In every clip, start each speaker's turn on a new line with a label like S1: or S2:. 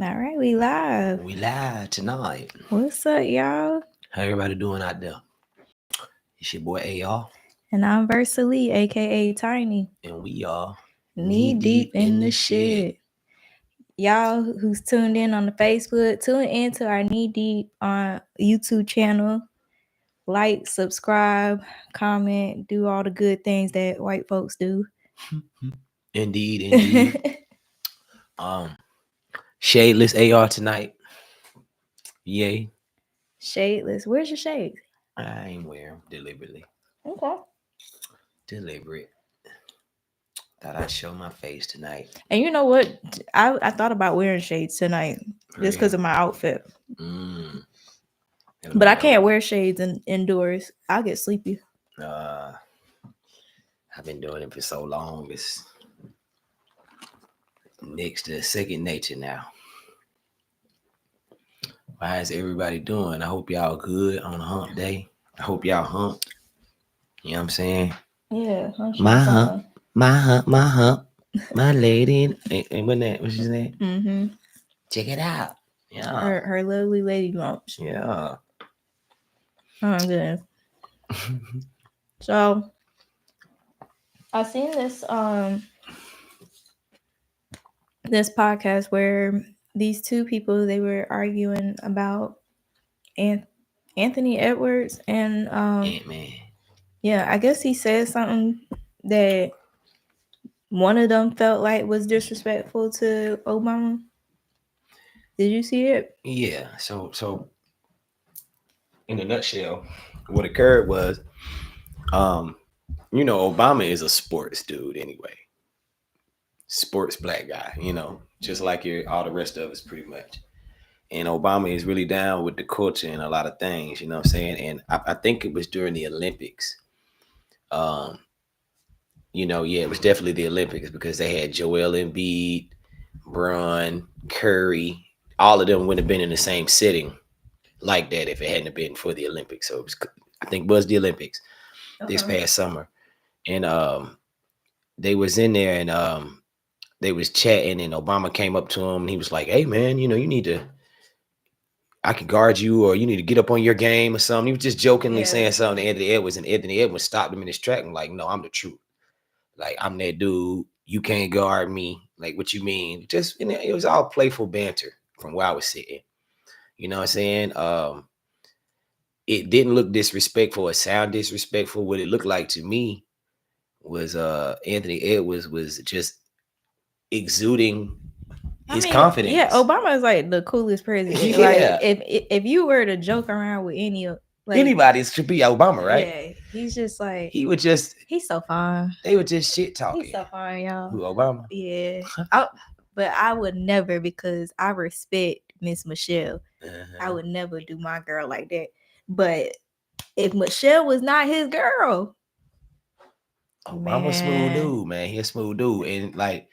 S1: All right, we live.
S2: We live tonight.
S1: What's up, y'all?
S2: How everybody doing out there? It's your boy AR,
S1: And I'm Versalie, aka Tiny.
S2: and we are
S1: Knee deep in the shit. Y'all who's tuned in on the Facebook, tune into our Knee Deep on YouTube channel. Like, subscribe, comment, do all the good things that white folks do.
S2: Indeed. Shadeless AR tonight. Yay.
S1: Shadeless. Where's your shades?
S2: I ain't wearing deliberately.
S1: Okay.
S2: Deliberate. Thought I'd show my face tonight.
S1: And you know what? I thought about wearing shades tonight just because of my outfit. But I can't wear shades indoors. I'll get sleepy.
S2: I've been doing it for so long. It's next to second nature now. How is everybody doing? I hope y'all good on a hump day. I hope y'all humped. You know what I'm saying?
S1: Yeah.
S2: My hump. My lady. And when that, what's his name?
S1: Mm-hmm.
S2: Check it out. Yeah.
S1: Her lovely lady lumps.
S2: Yeah.
S1: Oh, good. So I seen this podcast where these two people, they were arguing about Anthony Edwards and
S2: Ant-Man.
S1: Yeah, I guess he said something that one of them felt like was disrespectful to Obama. Did you see it?
S2: Yeah. So in a nutshell, what occurred was Obama is a sports dude anyway. Sports black guy, just like all the rest of us pretty much. And Obama is really down with the culture and a lot of things, you know what I'm saying? And I think it was during the Olympics. It was definitely the Olympics because they had Joel Embiid, Bron, Curry, all of them wouldn't have been in the same setting like that if it hadn't been for the Olympics. So I think it was the Olympics this past summer. And they was in there and they was chatting and Obama came up to him and he was like, "Hey man, you need to, I can guard you, or you need to get up on your game or something." He was just jokingly saying something to Anthony Edwards, and Anthony Edwards stopped him in his track and like, "No, I'm the truth. Like, I'm that dude. You can't guard me. Like, what you mean?" Just, it was all playful banter from where I was sitting. You know what I'm saying? It didn't look disrespectful or sound disrespectful. What it looked like to me was Anthony Edwards was just exuding his confidence.
S1: Yeah, Obama is like the coolest president.
S2: Yeah.
S1: Like if you were to joke around with
S2: anybody should be Obama, right?
S1: Yeah, he's just like he's so fine.
S2: They were just shit talking.
S1: He's so fine, y'all.
S2: Who, Obama?
S1: Yeah. But I would never, because I respect Miss Michelle. I would never do my girl like that. But if Michelle was not his girl,
S2: Obama's smooth dude, man. He's a smooth dude. And like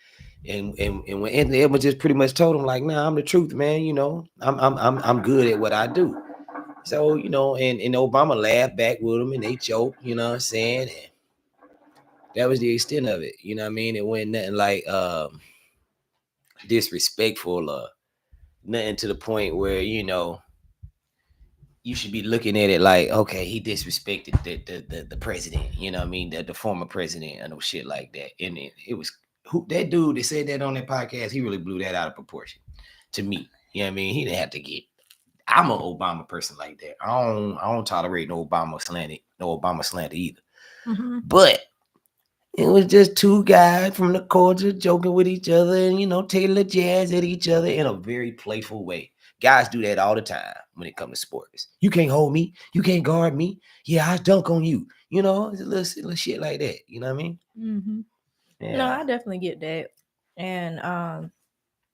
S2: and when Anthony Edwards just pretty much told him, like, "Nah, I'm the truth, man. I'm good at what I do." So, and Obama laughed back with him and they joked, you know what I'm saying? And that was the extent of it. You know what I mean? It wasn't nothing like disrespectful or nothing to the point where, you should be looking at it like, okay, he disrespected the president, you know what I mean? The former president and no shit like that. And it was that dude that said that on that podcast, he really blew that out of proportion to me. You know what I mean? He didn't have to get. I'm an Obama person like that. I don't tolerate no Obama slander either.
S1: Mm-hmm.
S2: But it was just two guys from the culture joking with each other and, taking a jazz at each other in a very playful way. Guys do that all the time when it comes to sports. You can't hold me. You can't guard me. Yeah, I dunk on you. It's a little shit like that. You know what I mean?
S1: Mm-hmm.
S2: Yeah.
S1: No, I definitely get that. And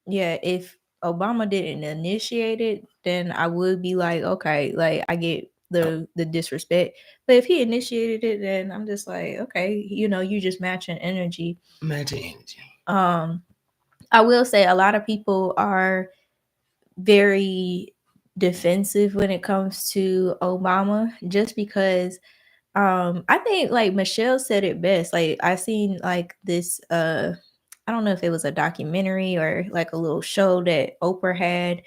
S1: yeah, if Obama didn't initiate it, then I would be like, okay, like I get the disrespect. But if he initiated it, then I'm just like, okay, you just matching energy. I will say a lot of people are very defensive when it comes to Obama, just because I think like Michelle said it best. Like I seen like this I don't know if it was a documentary or like a little show that Oprah had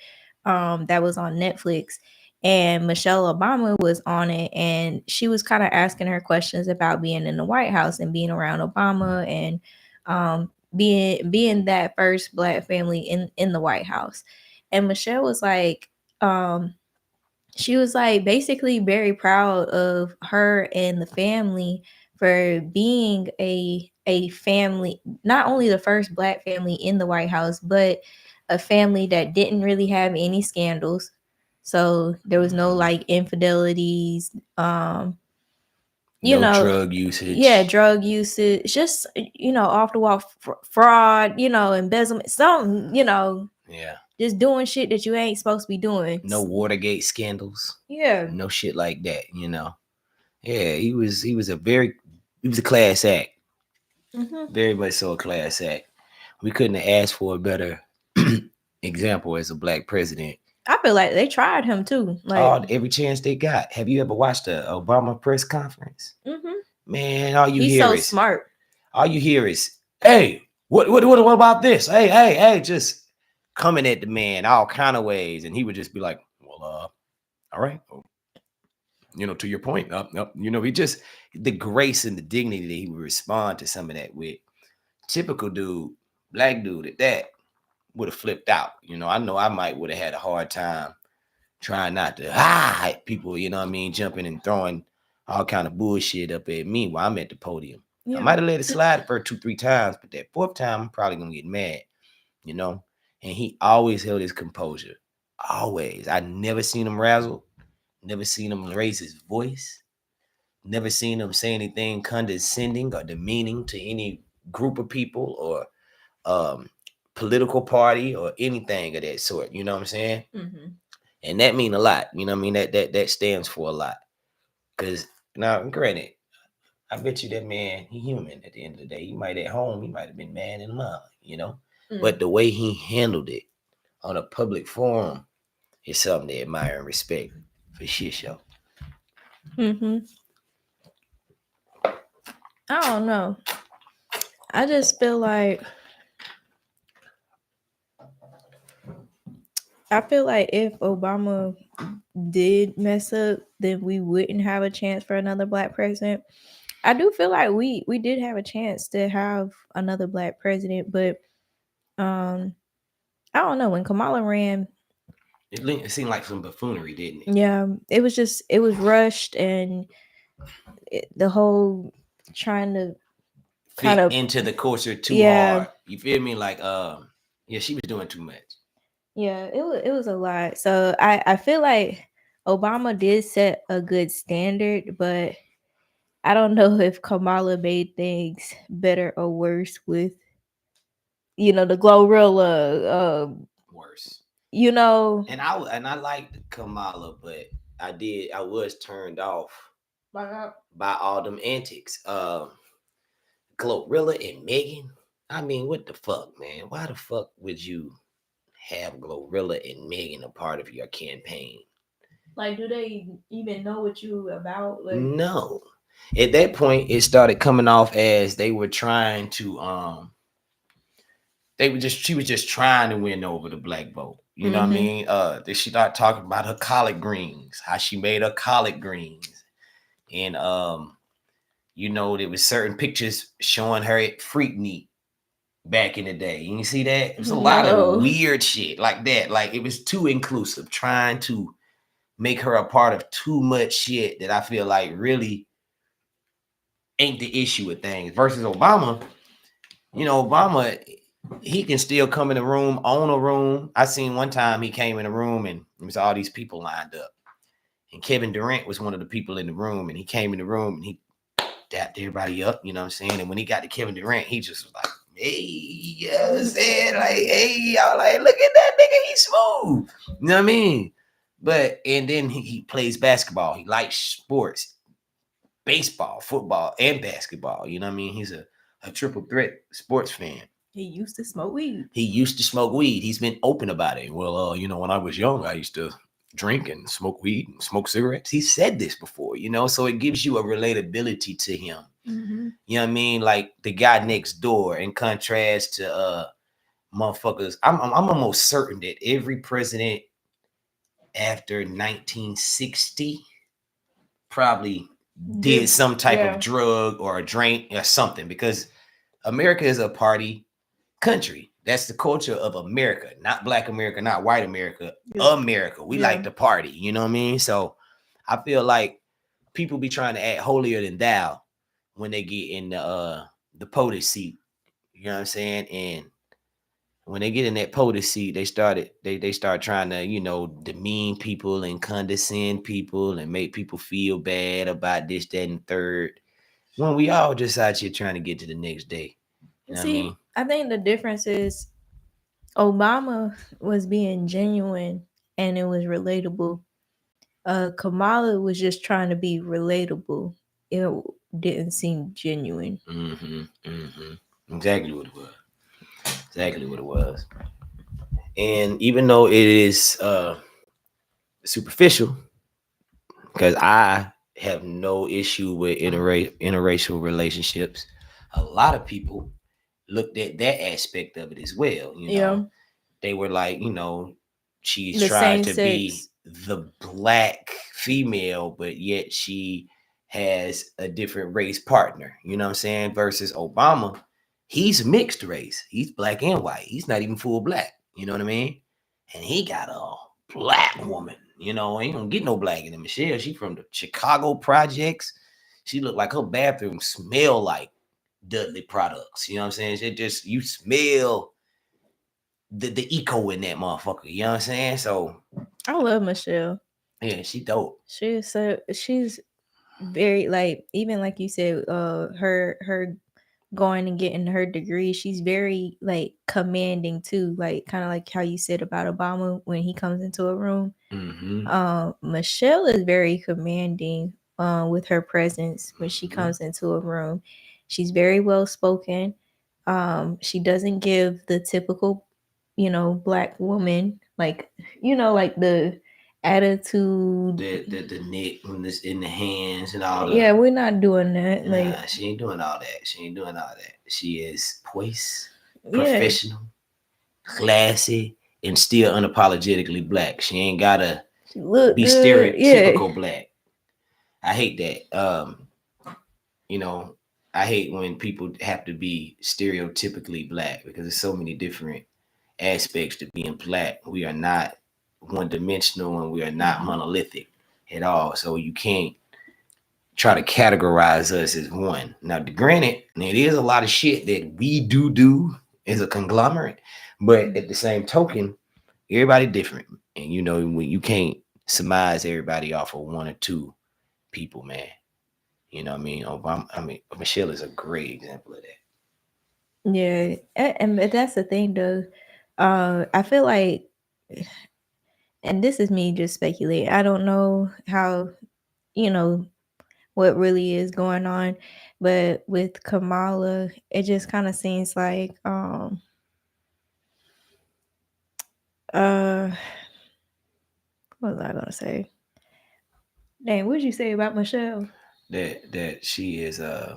S1: that was on Netflix. And Michelle Obama was on it, and she was kind of asking her questions about being in the White House and being around Obama and being that first Black family in the White House. And Michelle was like, she was like basically very proud of her and the family for being a family, not only the first Black family in the White House, but a family that didn't really have any scandals. So there was no like infidelities, you
S2: No
S1: know,
S2: drug
S1: yeah,
S2: usage.
S1: drug usage, just off the wall fraud, embezzlement, something,
S2: Yeah.
S1: just doing shit that you ain't supposed to be doing.
S2: No Watergate scandals.
S1: Yeah.
S2: No shit like that. Yeah, he was a class act.
S1: Hmm.
S2: Very much so a class act. We couldn't have asked for a better example as a Black president.
S1: I feel like they tried him too. Like,
S2: Every chance they got. Have you ever watched the Obama press conference?
S1: hmm
S2: Man, all you
S1: he's
S2: hear
S1: so
S2: is
S1: smart.
S2: hey, what about this? Hey, just coming at the man all kind of ways, and he would just be like, well, all right, to your point, he just the grace and the dignity that he would respond to some of that with. Typical dude, Black dude at that would have flipped out. I know I might would have had a hard time trying not to hype people, jumping and throwing all kind of bullshit up at me while I'm at the podium. I
S1: Yeah.
S2: might have let it slide for 2-3 times, but that fourth time I'm probably gonna get mad, And he always held his composure. Always. I never seen him razzle, never seen him raise his voice, never seen him say anything condescending or demeaning to any group of people or political party or anything of that sort. You know what I'm saying?
S1: Mm-hmm.
S2: And that mean a lot. You know what I mean? That stands for a lot. Because now, granted, I bet you that man, he human at the end of the day. He might at home, he might have been mad in the mind. But the way he handled it on a public forum is something to admire and respect for shit show.
S1: Mm-hmm. I don't know. I just feel like if Obama did mess up, then we wouldn't have a chance for another Black president. I do feel like we did have a chance to have another Black president, but I don't know, when Kamala ran,
S2: It seemed like some buffoonery, didn't it?
S1: yeah, it was rushed, and the whole trying to kind
S2: Fit
S1: of
S2: into the culture too
S1: yeah.
S2: hard. You feel me? Like, yeah, she was doing too much.
S1: Yeah, it was a lot. So I feel like Obama did set a good standard, but I don't know if Kamala made things better or worse with the Glorilla.
S2: Worse.
S1: And
S2: I liked Kamala, but I was turned off by all them antics. Glorilla and Megan. I mean, what the fuck, man? Why the fuck would you have Glorilla and Megan a part of your campaign?
S1: Like, do they even know what you about? Like,
S2: no. At that point, it started coming off as they were trying to she was just trying to win over the Black vote. You know what I mean? Then she started talking about her collard greens, how she made her collard greens. And there was certain pictures showing her at Freaknik back in the day. You see that? It was a lot of weird shit like that. Like, it was too inclusive, trying to make her a part of too much shit that I feel like really ain't the issue with things. Versus Obama, Obama, he can still come in the room, own a room. I seen one time he came in the room and there was all these people lined up. And Kevin Durant was one of the people in the room, and he came in the room and he dapped everybody up, you know what I'm saying? And when he got to Kevin Durant, he just was like, hey, you know what I'm saying? Like, hey, y'all, like, look at that nigga, he's smooth. You know what I mean? And then he plays basketball. He likes sports, baseball, football, and basketball. You know what I mean? He's a triple threat sports fan.
S1: He used to smoke weed.
S2: He's been open about it. Well, when I was young, I used to drink and smoke weed and smoke cigarettes. He said this before, so it gives you a relatability to him.
S1: Mhm.
S2: You know what I mean? Like the guy next door, in contrast to motherfuckers. I'm almost certain that every president after 1960 probably did some type of drug or a drink or something, because America is a party country. That's the culture of America, not Black America, not white America. America. We like to party. You know what I mean? So I feel like people be trying to act holier than thou when they get in the POTUS seat. You know what I'm saying? And when they get in that POTUS seat, they start trying to, you know, demean people and condescend people and make people feel bad about this, that, and third. When we all just out here trying to get to the next day. You know what I mean?
S1: I think the difference is Obama was being genuine and it was relatable. Kamala was just trying to be relatable. It didn't seem genuine.
S2: Exactly what it was. Exactly what it was. And even though it is superficial, because I have no issue with interracial relationships, a lot of people looked at that aspect of it as well. You know, they were like, you know, she's trying to be the Black female, but yet she has a different race partner. You know what I'm saying? Versus Obama, he's mixed race. He's Black and white. He's not even full Black. You know what I mean? And he got a Black woman. You know, ain't gonna get no Black in it. Michelle, she from the Chicago projects. She looked like her bathroom smelled like Dudley products. You know what I'm saying? It just, you smell the eco in that motherfucker. You know what I'm saying? So
S1: I love Michelle.
S2: Yeah, she dope.
S1: She's very, like, even like you said, her going and getting her degree, she's very like commanding too, like kind of like how you said about Obama when he comes into a room. Michelle is very commanding with her presence when she comes into a room. She's very well spoken. She doesn't give the typical, Black woman, like, like the attitude,
S2: the neck when it's in the hands and all that.
S1: Yeah, we're not doing that.
S2: Nah, she ain't doing all that. She is poised, professional, classy, and still unapologetically Black. She ain't gotta be stereotypical Black. I hate that. You know, I hate when people have to be stereotypically Black, because there's so many different aspects to being Black. We are not one dimensional and we are not monolithic at all. So you can't try to categorize us as one. Now, granted, it is a lot of shit that we do as a conglomerate, but at the same token, everybody different. And you know, when you can't surmise everybody off of one or two people, man. You know what I mean? Obama, Michelle is a great example of that.
S1: Yeah, and that's the thing, though. I feel like, and this is me just speculating. I don't know how, what really is going on, but with Kamala, it just kind of seems like, what was I gonna say? Dang, what'd you say about Michelle?
S2: That she is I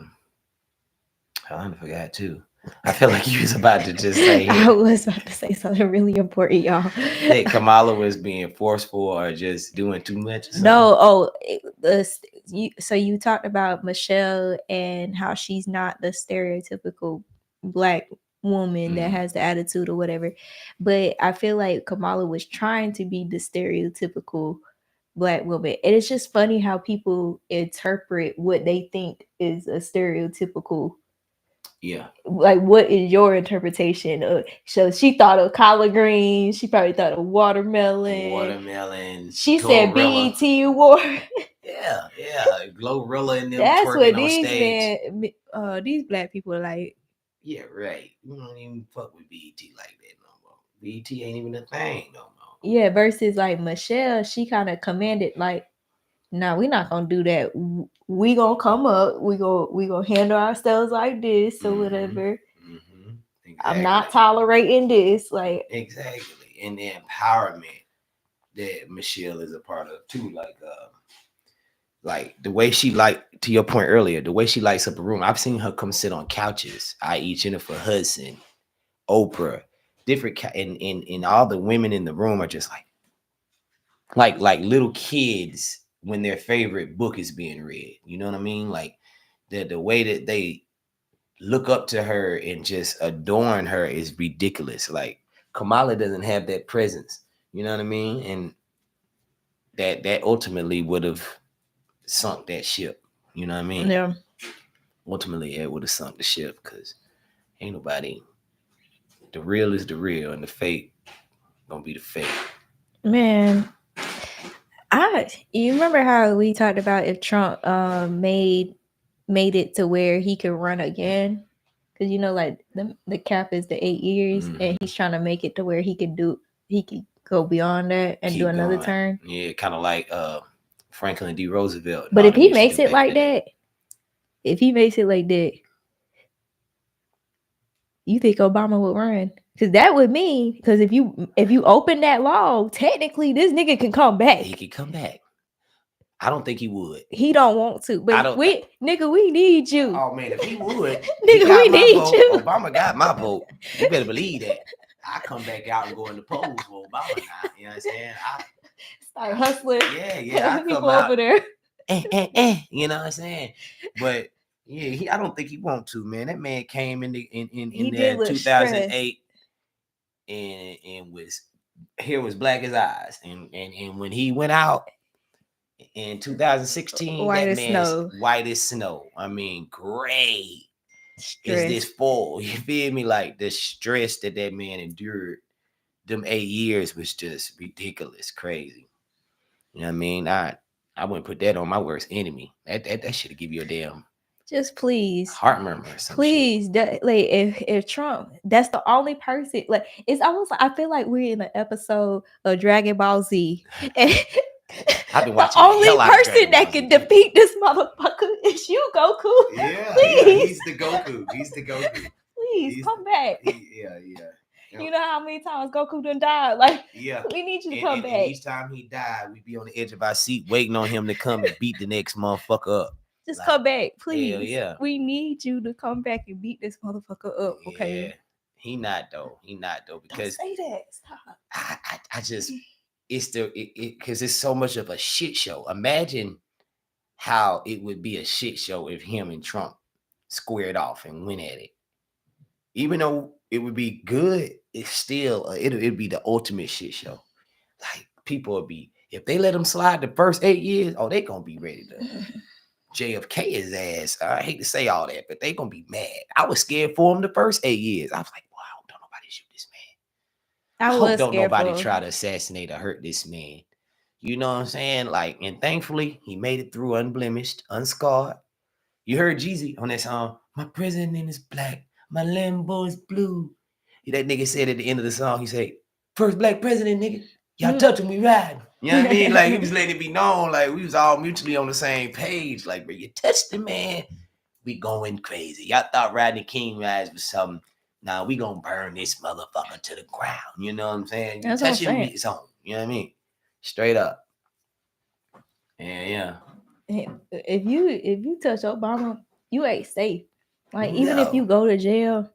S2: forgot too. I feel like you was about to just say
S1: I was about to say something really important, y'all.
S2: That Kamala was being forceful or just doing too much.
S1: No, so you talked about Michelle and how she's not the stereotypical Black woman that has the attitude or whatever, but I feel like Kamala was trying to be the stereotypical Black woman, and it's just funny how people interpret what they think is a stereotypical.
S2: Yeah.
S1: Like, what is your interpretation of? So she thought of collard greens. She probably thought of watermelon. She said BET Award.
S2: Yeah. Glorilla and them.
S1: That's what
S2: on
S1: these
S2: stage.
S1: These Black people are like.
S2: Yeah, right. We don't even fuck with BET like that no more. BET ain't even a thing no more.
S1: Yeah, versus like Michelle, she kind of commanded like, "No, we're not gonna do that. We gonna come up. We gonna handle ourselves like this or whatever. Exactly. I'm not tolerating this." Like,
S2: exactly, and the empowerment that Michelle is a part of too. Like, Like the way she like, to your point earlier, the way she lights up a room. I've seen her come sit on couches, i.e. Jennifer Hudson, Oprah, different and all the women in the room are just like little kids when their favorite book is being read. You know what I mean? Like the way that they look up to her and just adorn her is ridiculous. Like Kamala doesn't have that presence. You know what I mean? And that ultimately would have sunk that ship. You know what I mean?
S1: Yeah.
S2: Ultimately, it would have sunk the ship because ain't nobody. The real is the real, and the fake gonna be the fake.
S1: Man, you remember how we talked about if Trump made it to where he could run again? Because like the cap is the 8 years, and he's trying to make it to where he could go beyond that and
S2: Keep
S1: do another
S2: going.
S1: term.
S2: Yeah, kind of like Franklin D. Roosevelt.
S1: But if he makes it like that, you think Obama would run? Because that would mean, because if you open that law, technically this nigga can come back.
S2: He could come back. I don't think he would.
S1: He don't want to, but we need you.
S2: Oh man, if he would,
S1: nigga, we need you.
S2: Obama got my vote. You better believe that. I come back out and go in the polls for Obama now. You know what I'm saying?
S1: Start hustling.
S2: Yeah. I
S1: people over there.
S2: You know what I'm saying? But yeah, I don't think he want to, man. That man came in 2008 and was hair was black as eyes, and when he went out in 2016,
S1: white
S2: as snow. I mean, gray. Is this fall? You feel me? Like the stress that man endured them 8 years was just ridiculous, crazy. You know what I mean? I wouldn't put that on my worst enemy. That should give you a damn.
S1: Just please,
S2: heart murmur. Or some
S1: please,
S2: shit.
S1: Like if Trump, that's the only person. Like it's almost like I feel like we're in an episode of Dragon Ball Z.
S2: I've been watching
S1: the only person that can defeat this motherfucker is you, Goku.
S2: Yeah, he's the Goku.
S1: Please come back.
S2: Yeah.
S1: You know how many times Goku done died? Like, we need you to come back.
S2: And each time he died, we'd be on the edge of our seat waiting on him to come and beat the next motherfucker up.
S1: Just come back, please.
S2: Hell yeah.
S1: We need you to come back and beat this motherfucker up, okay?
S2: Yeah. He not though. Because
S1: don't say that. Stop.
S2: I just because it's so much of a shit show. Imagine how it would be a shit show if him and Trump squared off and went at it. Even though it would be good, it's still it'd be the ultimate shit show. Like people would be, if they let him slide the first 8 years, they gonna be ready to JFK his ass. I hate to say all that, but they gonna be mad. I was scared for him the first 8 years. I was like, wow, don't nobody shoot this man. I hope don't nobody try to assassinate or hurt this man. You know what I'm saying? Like, and thankfully he made it through unblemished, unscarred. You heard Jeezy on that song, "My president is black, my Lambo is blue." That nigga said at the end of the song, he said, "First black president, nigga. Y'all touch him, we ride." You know what I mean? Like, he was letting it be known, like, we was all mutually on the same page. Like, bro, you touched the man, we going crazy. Y'all thought Rodney King rides was something. Now we gonna burn this motherfucker to the ground. You know what I'm saying?
S1: That's
S2: touch him, it's on. You know what I mean? Straight up. Yeah.
S1: If you touch Obama, you ain't safe. Like, even if you go to jail,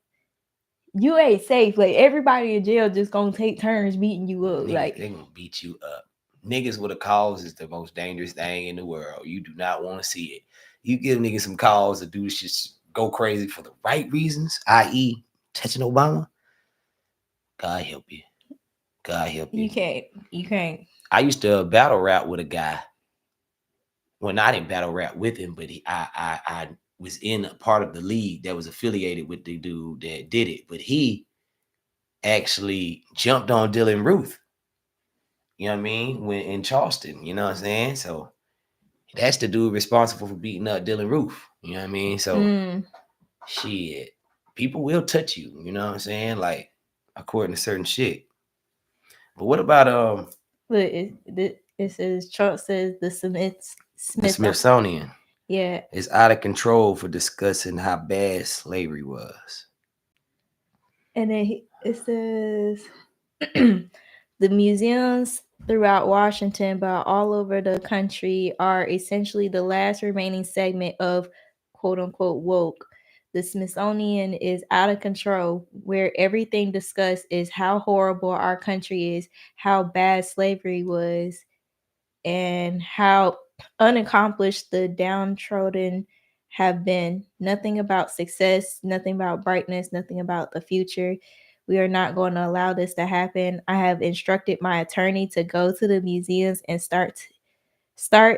S1: you ain't safe. Like, everybody in jail just gonna take turns beating you up. Like,
S2: they gonna beat you up. Niggas with a cause is the most dangerous thing in the world. You do not want to see it. You give niggas some cause to do shit, go crazy for the right reasons, i.e., touching Obama. God help you. God help you.
S1: You can't.
S2: I used to battle rap with a guy. Well, I didn't battle rap with him, but I was in a part of the league that was affiliated with the dude that did it. But he actually jumped on Dylan Ruth. You know what I mean? When in Charleston, you know what I'm saying? So that's the dude responsible for beating up Dylan Roof. You know what I mean? So shit, people will touch you, you know what I'm saying? Like, according to certain shit. But what about
S1: Look, it says Trump says the
S2: Smithsonian.
S1: Yeah.
S2: Is out of control for discussing how bad slavery was.
S1: And then it says the museums throughout Washington, but all over the country, are essentially the last remaining segment of quote unquote woke. The Smithsonian is out of control, where everything discussed is how horrible our country is, how bad slavery was, and how unaccomplished the downtrodden have been. Nothing about success, nothing about brightness, nothing about the future. We are not going to allow this to happen. I have instructed my attorney to go to the museums and start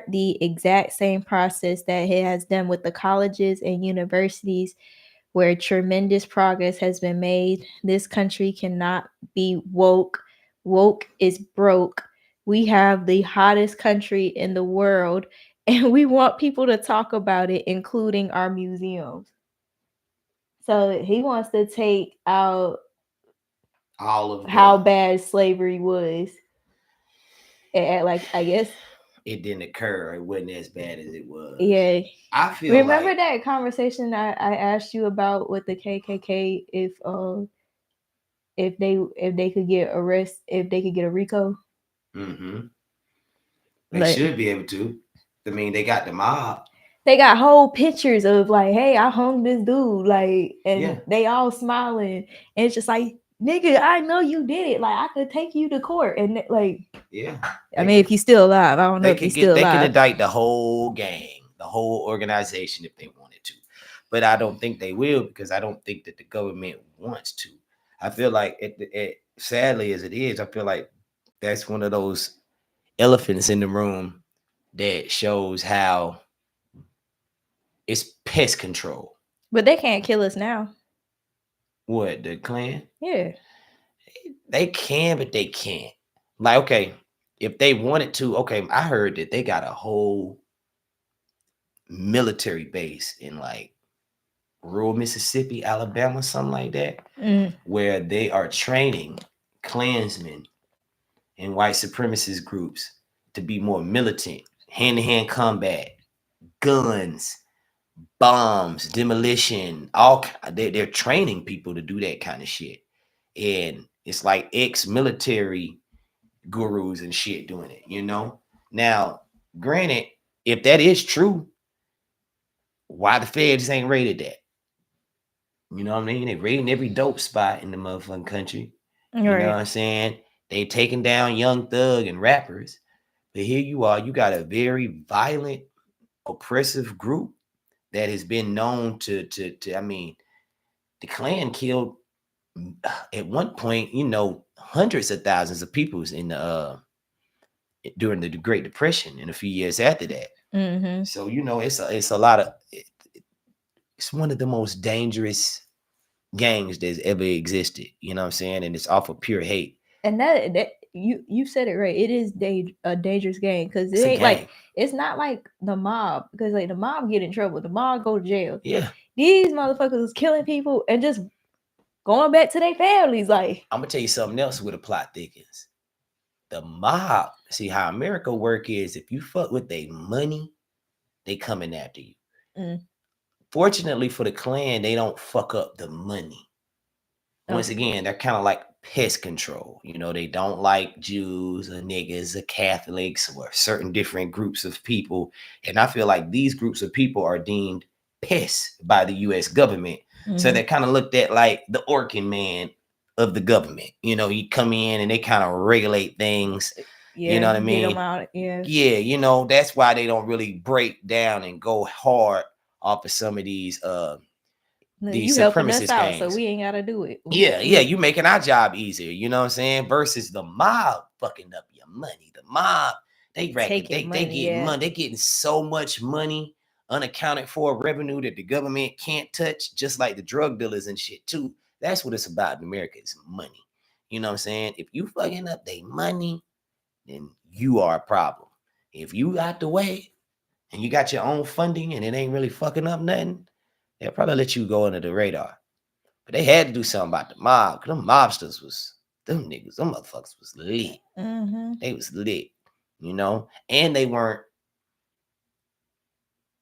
S1: the exact same process that he has done with the colleges and universities, where tremendous progress has been made. This country cannot be woke. Woke is broke. We have the hottest country in the world, and we want people to talk about it, including our museums. So he wants to take out
S2: All of
S1: how
S2: the
S1: bad slavery was. And like, I guess,
S2: it didn't occur. It wasn't as bad as it was.
S1: yeah.
S2: I feel
S1: Remember
S2: like
S1: that conversation I asked you about with the KKK, if they could get arrest, if they could get a RICO?
S2: they
S1: Like,
S2: should be able to. I mean, they got the mob.
S1: they got whole pictures of like, hey, I hung this dude, like, and
S2: Yeah.
S1: they all smiling, and it's just like, nigga, I know you did it. Like, I could take you to court, and like,
S2: Yeah.
S1: I mean, if he's still alive, I don't know
S2: They
S1: if he's
S2: could get
S1: still
S2: they could
S1: alive.
S2: indict the whole gang, the whole organization if they wanted to. But I don't think they will, because I don't think that the government wants to. I feel like sadly as it is, I feel like that's one of those elephants in the room that shows how it's pest control.
S1: But they can't kill us now.
S2: What, the Klan?
S1: Yeah.
S2: They can, but they can't. Like, okay, if they wanted to, okay, I heard that they got a whole military base in like rural Mississippi, Alabama, something like that, where they are training Klansmen and white supremacist groups to be more militant, hand-to-hand combat, guns, bombs, demolition, they're training people to do that kind of shit. And it's like ex-military gurus and shit doing it, you know? Now, granted, if that is true, why the feds ain't raided that? You know what I mean? They raiding every dope spot in the motherfucking country. You know what I'm saying? They taking down Young Thug and rappers. But here you are, you got a very violent, oppressive group that has been known to I mean, the Klan killed at one point, you know, hundreds of thousands of people in the during the Great Depression and a few years after that.
S1: Mm-hmm.
S2: So, you know, it's a lot of it's one of the most dangerous gangs that's ever existed. You know what I'm saying? And it's off of pure hate.
S1: And that you said it right. It is a dangerous game, because it ain't like, it's not like the mob, because like the mob get in trouble, the mob go to jail.
S2: Yeah,
S1: these motherfuckers is killing people and just going back to their families. Like,
S2: I'm gonna tell you something else where the plot thickens. The mob, see how America work is, if you fuck with their money, they coming after you. Fortunately for the Klan, they don't fuck up the money. Once again, they're kind of like pest control. You know, they don't like Jews or niggas or Catholics or certain different groups of people. And I feel like these groups of people are deemed pests by the US government. So they're kind of looked at like the Orkin man of the government. You know, you come in and they kind of regulate things.
S1: Yeah,
S2: you know what I mean?
S1: Get them out. Yeah.
S2: Yeah, you know, that's why they don't really break down and go hard off of some of these
S1: you helping us out,
S2: gangs.
S1: so we ain't gotta do it.
S2: Yeah, you making our job easier, you know what I'm saying? Versus the mob fucking up your money. The mob, they getting money. They getting so much money, unaccounted for revenue that the government can't touch, just like the drug dealers and shit too. That's what it's about in America, is money. You know what I'm saying? If you fucking up their money, then you are a problem. If you out the way and you got your own funding and it ain't really fucking up nothing, they'll probably let you go under the radar. But they had to do something about the mob, because them mobsters them motherfuckers was lit. They was lit, you know? And they were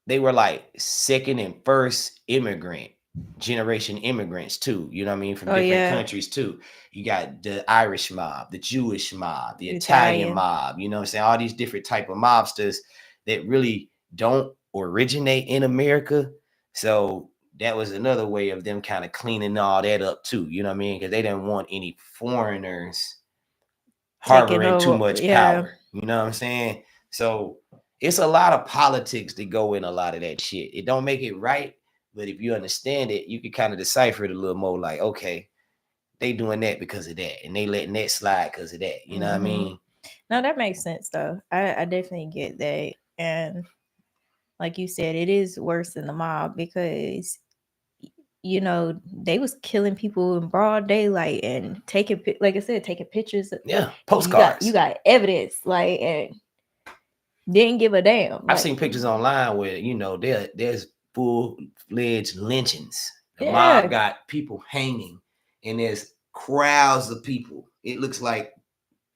S2: like second and first immigrant generation immigrants too. You know what I mean? From
S1: Oh
S2: different
S1: yeah,
S2: countries too. You got the Irish mob, the Jewish mob, the Italian
S1: Italian.
S2: mob. You know what I'm saying? All these different type of mobsters that really don't originate in America. So that was another way of them kind of cleaning all that up too. You know what I mean? Because they didn't want any foreigners
S1: Taking
S2: harboring too
S1: over.
S2: much
S1: Yeah.
S2: power. You know what I'm saying? So it's a lot of politics that go in a lot of that shit. It don't make it right, but if you understand it, you can kind of decipher it a little more. Like, okay, they doing that because of that, and they letting that slide because of that. You know what I mean?
S1: No, that makes sense though. I definitely get that. And like you said, it is worse than the mob because you know they was killing people in broad daylight and taking like I said, taking pictures.
S2: Yeah,
S1: You
S2: postcards.
S1: got evidence like and didn't give a damn.
S2: I've
S1: Like,
S2: seen pictures online where there's full-fledged lynchings. The
S1: yeah,
S2: mob got people hanging, and there's crowds of people. It looks like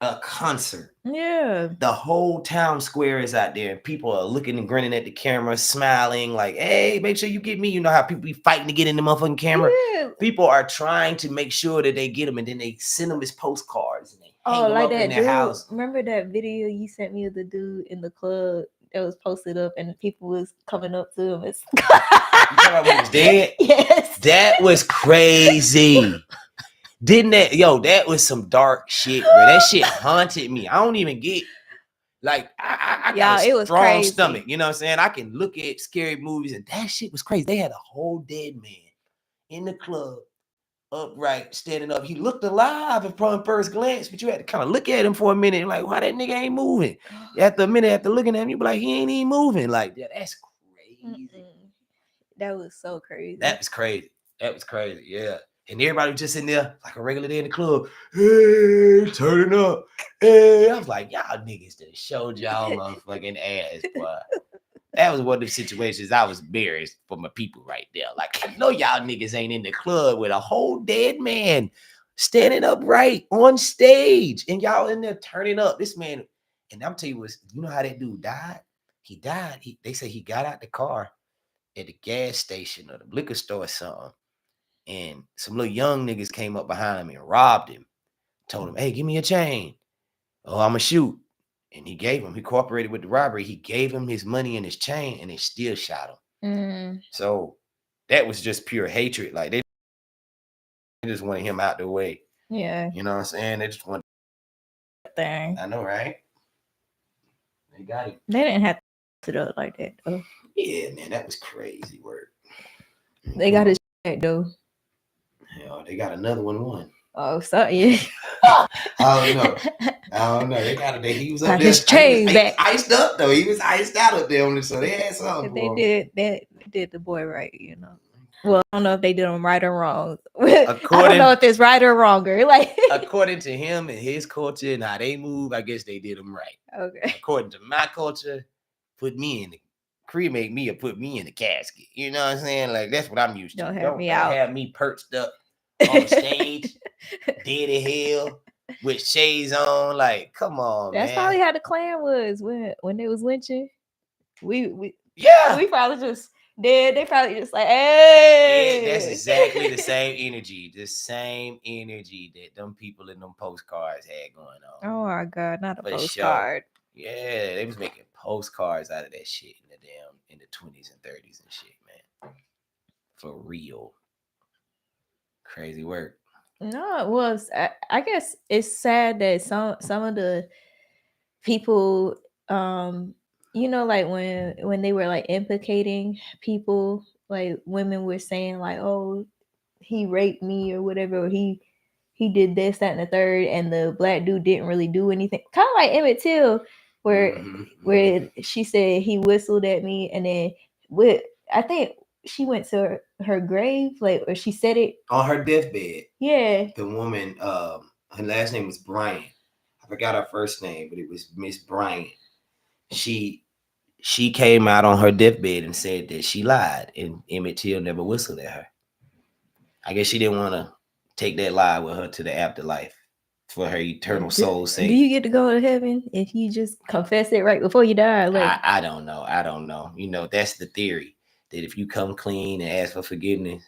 S2: a concert.
S1: yeah.
S2: The whole town square is out there, and people are looking and grinning at the camera, smiling, like, hey, make sure you get me. You know how people be fighting to get in the motherfucking camera?
S1: Yeah.
S2: People are trying to make sure that they get them, and then they send them as postcards and they hang
S1: Oh,
S2: them
S1: like
S2: up in
S1: that
S2: their
S1: dude.
S2: house.
S1: Remember that video you sent me of the dude in the club that was posted up and people was coming up to him?
S2: You talking about when he was dead?
S1: Yes.
S2: That was crazy. Didn't that, that was some dark shit, bro. That shit haunted me. I don't even get, like, I got
S1: Y'all, it
S2: a
S1: was
S2: strong
S1: crazy.
S2: stomach. You know what I'm saying? I can look at scary movies, and that shit was crazy. They had a whole dead man in the club, upright, standing up. He looked alive upon first glance, but you had to kind of look at him for a minute, like, why that nigga ain't moving? After a minute, after looking at him, you be like, he ain't even moving. Like, yeah, that's crazy.
S1: That was so crazy.
S2: That was crazy. That was crazy. Yeah. And everybody was just in there like a regular day in the club. Hey, turning up. Hey. I was like, y'all niggas that showed y'all motherfucking ass, boy. That was one of the situations I was embarrassed for my people right there. Like, I know y'all niggas ain't in the club with a whole dead man standing upright on stage, and y'all in there turning up. This man, and I'm telling you, you know how that dude died? He died. They say he got out the car at the gas station or the liquor store or something, and some little young niggas came up behind him and robbed him. Told him, hey, give me a chain. Oh, I'ma shoot. And he cooperated with the robbery. He gave him his money and his chain, and they still shot him. So that was just pure hatred. Like, they just wanted him out the way.
S1: Yeah.
S2: You know what I'm saying? They just wanted
S1: thing.
S2: I know, right? They got him.
S1: They didn't have to do it like that though.
S2: Yeah, man, that was crazy work.
S1: They got his shit though.
S2: Hell, they got another one.
S1: Oh, sorry.
S2: I don't know. They got it. He was up
S1: Got
S2: there.
S1: his chain back.
S2: Iced up though. He was iced out up there on it, so they had something.
S1: They did the boy right, you know. Well, I don't know if they did him right or wrong. I don't know if it's right or wronger. Like,
S2: according to him and his culture and how they move, I guess they did him right.
S1: Okay.
S2: According to my culture, cremate me or put me in the casket. You know what I'm saying? Like, that's what I'm used to.
S1: Don't
S2: Don't
S1: out.
S2: have me perched up on the stage, dead as hell, with shades on. Like, come on,
S1: That's
S2: man.
S1: probably how the Klan was when they was lynching. We probably just did. They probably just like, hey.
S2: That's exactly the same energy. The same energy that them people in them postcards had going on.
S1: Oh my God, not a postcard.
S2: Sure. Yeah, they was making postcards out of that shit in the 20s and 30s and shit, man. For real. Crazy work.
S1: No, it was. I guess it's sad that some of the people, you know, like when they were like implicating people, like women were saying like, oh, he raped me or whatever, or he did this, that, and the third, and the black dude didn't really do anything. Kind of like Emmett Till, where she said he whistled at me, and then I think she went to her grave, like, or she said it
S2: on her deathbed.
S1: Yeah.
S2: The woman, her last name was Bryant. I forgot her first name, but it was Miss Bryant. She came out on her deathbed and said that she lied, and Emmett Till never whistled at her. I guess she didn't want to take that lie with her to the afterlife for her eternal soul's sake.
S1: Do you get to go to heaven if you just confess it right before you die? Like,
S2: I don't know. You know, that's the theory, that if you come clean and ask for forgiveness,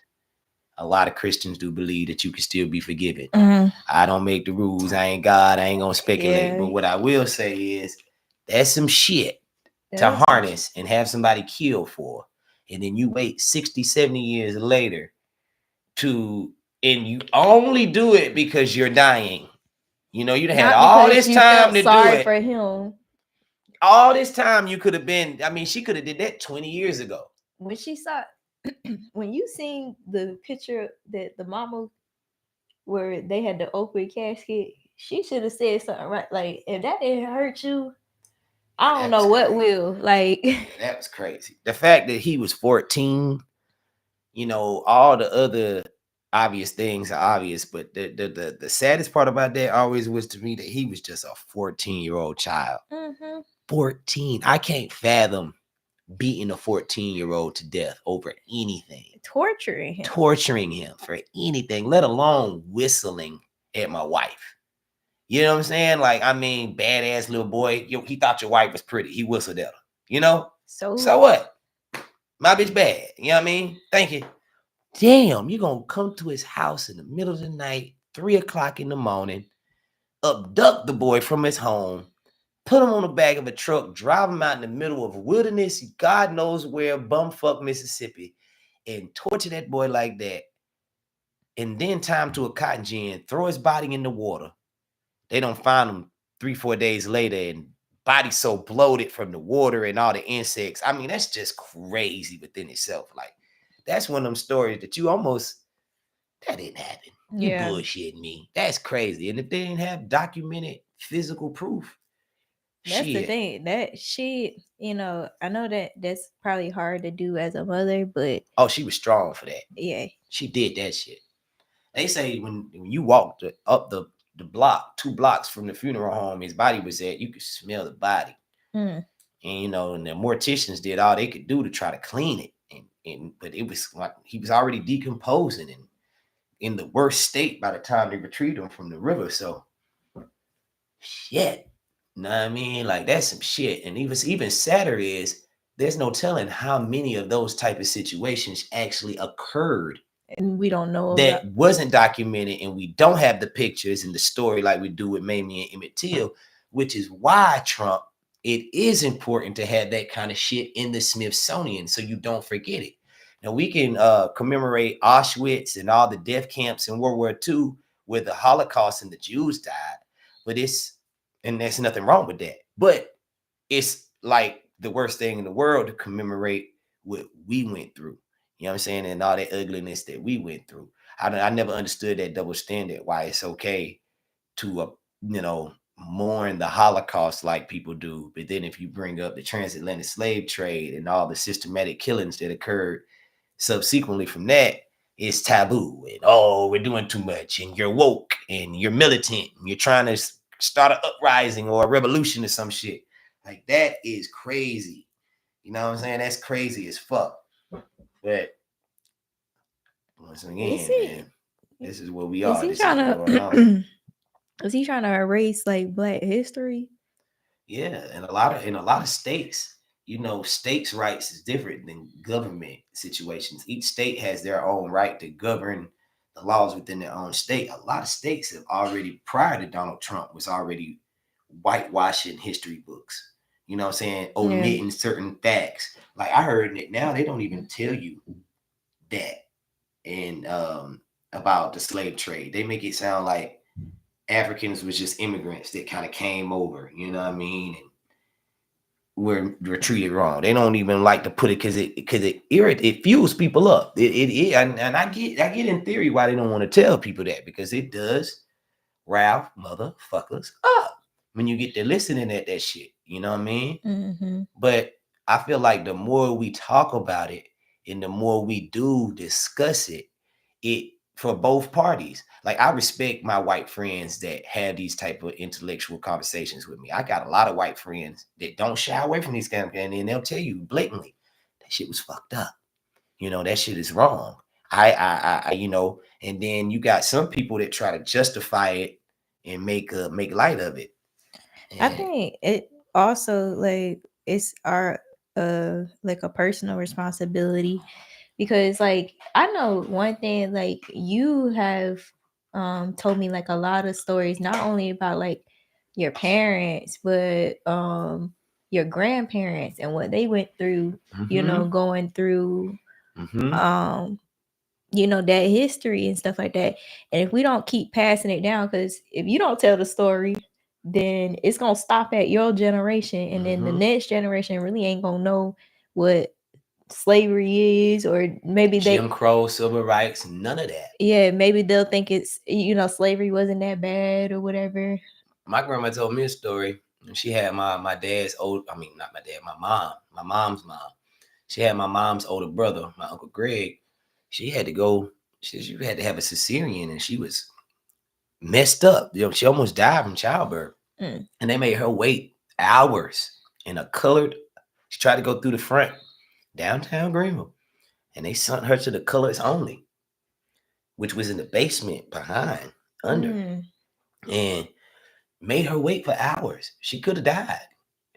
S2: A lot of Christians do believe that you can still be forgiven.
S1: Mhm.
S2: I don't make the rules. I ain't God. I ain't gonna speculate.
S1: Yeah.
S2: But what I will say is that's some shit
S1: That
S2: to
S1: is some
S2: harness and have somebody killed for. And then you wait 60, 70 years later and you only do it because you're dying. You know, you done had
S1: Not
S2: all
S1: because
S2: this
S1: you
S2: time
S1: felt
S2: to do
S1: sorry
S2: it.
S1: for him.
S2: All this time you could have been, I mean, she could have did that 20 years ago.
S1: When she saw, when you seen the picture that the mama, where they had the open casket, she should have said something, right? Like, if that didn't hurt you, I don't know what will. Like,
S2: Yeah, that was crazy. The fact that he was 14, you know, all the other obvious things are obvious, but the saddest part about that always was to me that he was just a 14-year-old child. 14. I can't fathom beating a 14-year-old to death over anything.
S1: torturing him
S2: For anything, let alone whistling at my wife. You know what I'm saying? Like, I mean, badass little boy. He thought your wife was pretty. He whistled at her. You know? So what? My bitch bad. You know what I mean? Thank you. Damn, you gonna come to his house in the middle of the night, 3:00 in the morning, abduct the boy from his home, put him on the back of a truck, drive him out in the middle of wilderness, God knows where, bumfuck Mississippi, and torture that boy like that, and then tie him to a cotton gin, throw his body in the water. They don't find him 3-4 days later, and body so bloated from the water and all the insects. I mean, that's just crazy within itself. Like, that's one of them stories that you almost, that didn't happen. You bullshitting me. That's crazy. And if they didn't have documented physical proof,
S1: that's the thing. That she, you know, I know that that's probably hard to do as a mother, but
S2: oh, she was strong for that.
S1: Yeah,
S2: she did that shit. They say when you walked up the block, 2 blocks from the funeral home his body was at, you could smell the body. And you know, and the morticians did all they could do to try to clean it, and but it was like he was already decomposing and in the worst state by the time they retrieved him from the river. So shit, you know what I mean? Like, that's some shit. And even sadder is there's no telling how many of those type of situations actually occurred
S1: and we don't know
S2: that wasn't documented, and we don't have the pictures and the story like we do with Mamie and Emmett Till, which is why Trump, it is important to have that kind of shit in the Smithsonian so you don't forget it. Now, we can commemorate Auschwitz and all the death camps in World War II where the Holocaust and the Jews died, but and there's nothing wrong with that. But it's like the worst thing in the world to commemorate what we went through. You know what I'm saying? And all that ugliness that we went through. I never understood that double standard, why it's okay to, mourn the Holocaust like people do. But then if you bring up the transatlantic slave trade and all the systematic killings that occurred subsequently from that, it's taboo. And, oh, we're doing too much. And you're woke and you're militant. And you're trying to start an uprising or a revolution or some shit. Like, that is crazy. You know what I'm saying? That's crazy as fuck. But once again, man, this is what we are.
S1: Is he trying to erase like Black history?
S2: Yeah, and a lot of states, you know, states' rights is different than government situations. Each state has their own right to govern the laws within their own state. A lot of states have already, prior to Donald Trump, was already whitewashing history books. You know what I'm saying? Omitting certain facts. Like, I heard that now they don't even tell you that and about the slave trade. They make it sound like Africans was just immigrants that kind of came over, you know what I mean, and were treated wrong. They don't even like to put it because it fuels people up. And I get in theory why they don't want to tell people that, because it does rile motherfuckers up when you get to listening at that shit. You know what I mean? But I feel like the more we talk about it and the more we do discuss it, for both parties. Like, I respect my white friends that have these type of intellectual conversations with me. I got a lot of white friends that don't shy away from these kind of things, and they'll tell you blatantly that shit was fucked up. You know, that shit is wrong. I you know, and then you got some people that try to justify it and make light of it.
S1: And I think it also, like, it's our like a personal responsibility because like I know one thing, like you have told me like a lot of stories, not only about like your parents, but your grandparents and what they went through, you know, going through you know, that history and stuff like that. And if we don't keep passing it down, because if you don't tell the story, then it's gonna stop at your generation, and then the next generation really ain't gonna know what slavery is, or maybe
S2: Jim Crow, civil rights, none of that.
S1: Yeah, maybe they'll think it's, you know, slavery wasn't that bad or whatever.
S2: My grandma told me a story. She had my dad's old, I mean, not my dad, my mom's mom. She had my mom's older brother, my Uncle Greg. She had to go, she had to have a cesarean, and she was messed up. You know, she almost died from childbirth. And they made her wait hours in a colored, she tried to go through the front, downtown Greenville, and they sent her to the colors only, which was in the basement behind, under, and made her wait for hours. She could have died,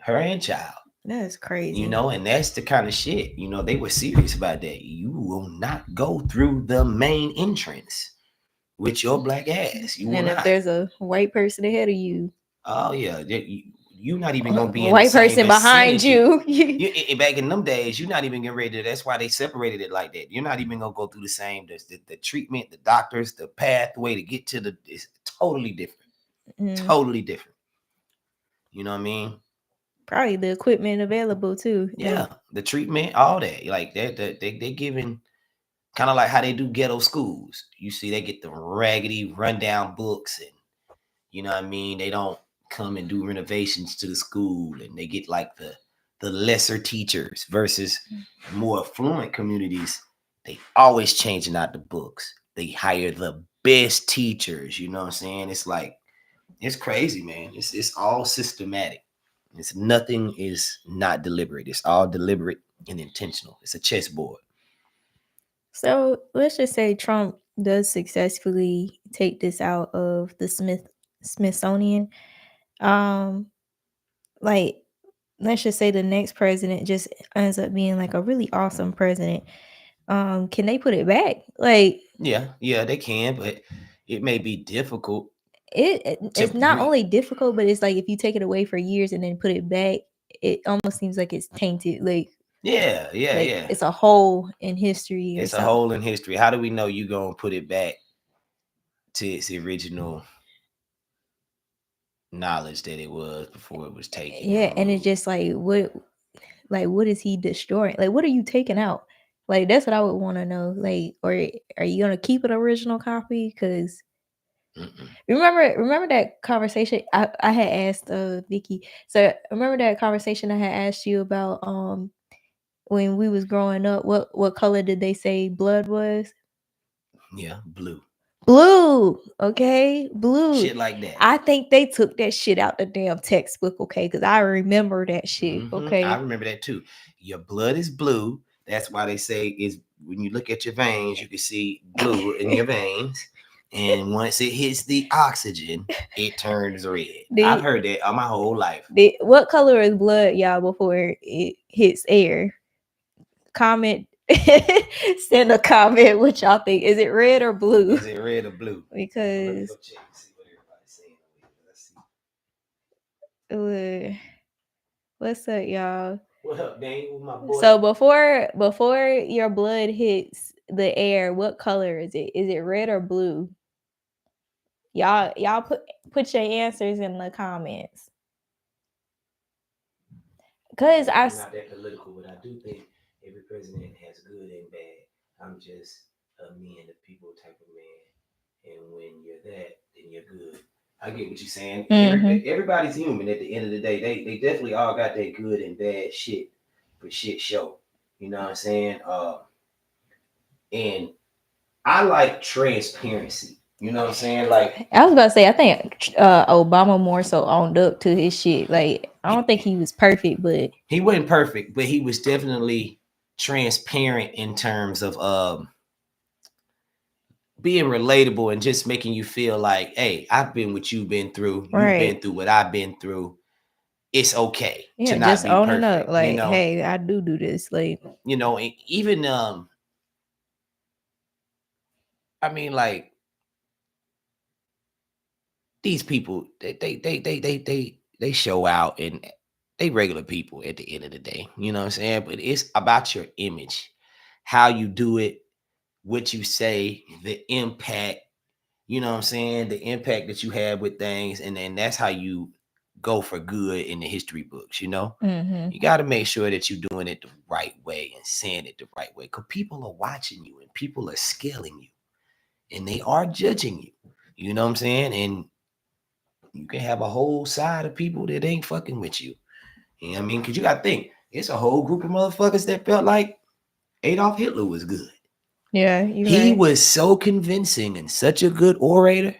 S2: her and child.
S1: That's crazy.
S2: You know, and that's the kind of shit, you know, they were serious about that. You will not go through the main entrance with your black ass. You will
S1: and if
S2: not.
S1: there's a white person ahead of you,
S2: oh yeah, you're not even gonna be in
S1: white
S2: the same
S1: person behind you.
S2: Back in them days, you're not even getting ready to. That's why they separated it like that. You're not even gonna go through the same. The treatment, the doctors, the pathway to get to the is totally different. Totally different. You know what I mean?
S1: Probably the equipment available too.
S2: Yeah, like, the treatment, all that. Like they giving kind of like how they do ghetto schools. You see, they get the raggedy rundown books, and you know what I mean. They don't come and do renovations to the school, and they get like the lesser teachers versus more affluent communities. They always changing out the books. They hire the best teachers. You know what I'm saying? It's like, it's crazy, man. It's all systematic. It's nothing is not deliberate. It's all deliberate and intentional. It's a chessboard.
S1: So let's just say Trump does successfully take this out of the Smithsonian. Like, let's just say the next president just ends up being like a really awesome president. Can they put it back? Like,
S2: yeah, they can, but it may be difficult.
S1: It's not only difficult, but it's like if you take it away for years and then put it back, it almost seems like it's tainted. Like,
S2: yeah.
S1: It's a hole in history.
S2: It's a hole in history. How do we know you gonna put it back to its original knowledge that it was before it was taken?
S1: Yeah, and it's just like what is he destroying? Like, what are you taking out? Like, that's what I would want to know. Like, or are you gonna keep an original copy? Because remember that conversation I had asked Vicky. So remember that conversation I had asked you about when we was growing up. What color did they say blood was?
S2: Yeah, blue.
S1: Blue, okay, blue.
S2: Shit like that.
S1: I think they took that shit out the damn textbook, okay? Because I remember that shit, okay?
S2: I remember that too. Your blood is blue. That's why they say is when you look at your veins, you can see blue in your veins. And once it hits the oxygen, it turns red. I've heard that all my whole life.
S1: What color is blood, y'all, before it hits air? Comment. Send a comment what y'all think. Is it red or blue?
S2: Is it red or blue?
S1: Because
S2: go check and see what everybody's saying.
S1: What's up, y'all?
S2: What up, Dane? My boy.
S1: So before your blood hits the air, what color is it? Is it red or blue? Y'all put your answers in the comments. Cause
S2: I'm not that political, but I do think every president has good and bad. I'm just a me and the people type of man, and when you're that, then you're good. I get what you're saying. Everybody's human at the end of the day. They definitely all got that good and bad shit for shit show. You know what I'm saying? And I like transparency. You know what I'm saying? Like,
S1: I was about to say, I think Obama more so owned up to his shit. Like, I don't think he was perfect, but
S2: he wasn't perfect, but he was definitely transparent in terms of being relatable and just making you feel like, hey, I've been what you've been through. You've been through what I've been through. It's okay to not
S1: just
S2: be
S1: owning
S2: perfect.
S1: Up. Like,
S2: you know?
S1: Hey, I do this. Like,
S2: you know, even I mean, like these people, they show out and they regular people at the end of the day. You know what I'm saying? But it's about your image, how you do it, what you say, the impact. You know what I'm saying? The impact that you have with things, and then that's how you go for good in the history books. You know,
S1: Mm-hmm.
S2: you got to make sure that you're doing it the right way and saying it the right way, because people are watching you and people are scaling you, and they are judging you. You know what I'm saying? And you can have a whole side of people that ain't fucking with you. You know what I mean? Because you got to think, it's a whole group of motherfuckers that felt like Adolf Hitler was good.
S1: Yeah, you're
S2: He
S1: right.
S2: was so convincing and such a good orator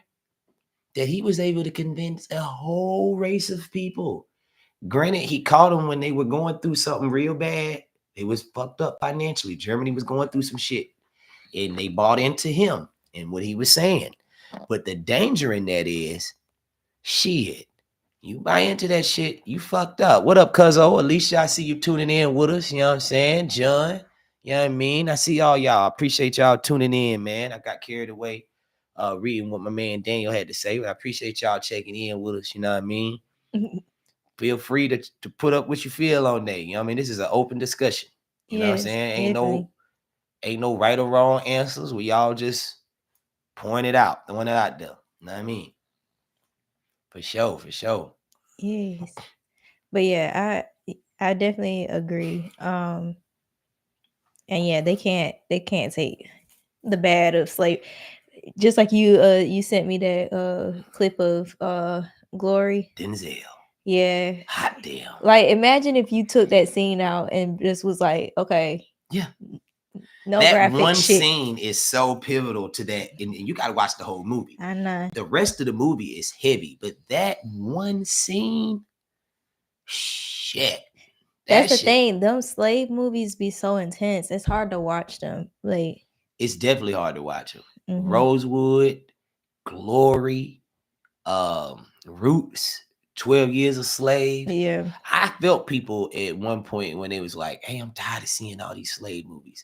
S2: that he was able to convince a whole race of people. Granted, he caught them when they were going through something real bad. They was fucked up financially. Germany was going through some shit, and they bought into him and what he was saying. But the danger in that is, shit, you buy into that shit, you fucked up. What up, cuzzo? Alicia, I see you tuning in with us. You know what I'm saying? John, you know what I mean? I see all y'all. I appreciate y'all tuning in, man. I got carried away reading what my man Daniel had to say. But I appreciate y'all checking in with us. You know what I mean? Feel free to put up what you feel on there. You know what I mean? This is an open discussion. You know what I'm
S1: Yes,
S2: saying?
S1: definitely.
S2: Ain't no right or wrong answers. We all just point it out, throwing it out there. You know what I mean? For sure, for sure.
S1: Yes. But yeah, I definitely agree. And yeah, they can't take the bad of slave. Just like you sent me that clip of Glory.
S2: Denzel.
S1: Yeah.
S2: Hot damn.
S1: Like imagine if you took that scene out and just was like, okay,
S2: Yeah.
S1: no
S2: That
S1: graphic
S2: one
S1: shit.
S2: scene is so pivotal to that. And you got to watch the whole movie.
S1: I know.
S2: The rest of the movie is heavy, but that one scene, shit.
S1: That's the
S2: Shit,
S1: thing. Them slave movies be so intense. It's hard to watch them. Like,
S2: it's definitely hard to watch them.
S1: mhm.
S2: Rosewood, Glory, Roots, 12 Years a Slave.
S1: Yeah.
S2: I felt people at one point when they was like, hey, I'm tired of seeing all these slave movies.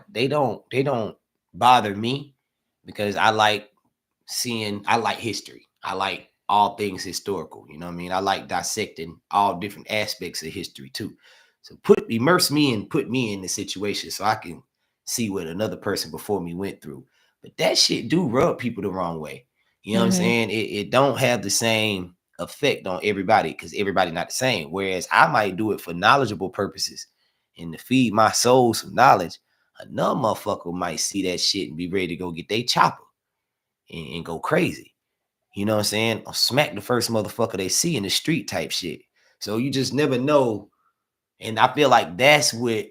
S2: They don't bother me because I like history. I like all things historical. You know what I mean? I like dissecting all different aspects of history too. So immerse me and put me in the situation so I can see what another person before me went through. But that shit do rub people the wrong way. You know what I'm saying? It don't have the same effect on everybody because everybody not the same. Whereas I might do it for knowledgeable purposes and to feed my soul some knowledge. Another motherfucker might see that shit and be ready to go get their chopper and go crazy. You know what I'm saying? Or smack the first motherfucker they see in the street type shit. So you just never know. And I feel like that's what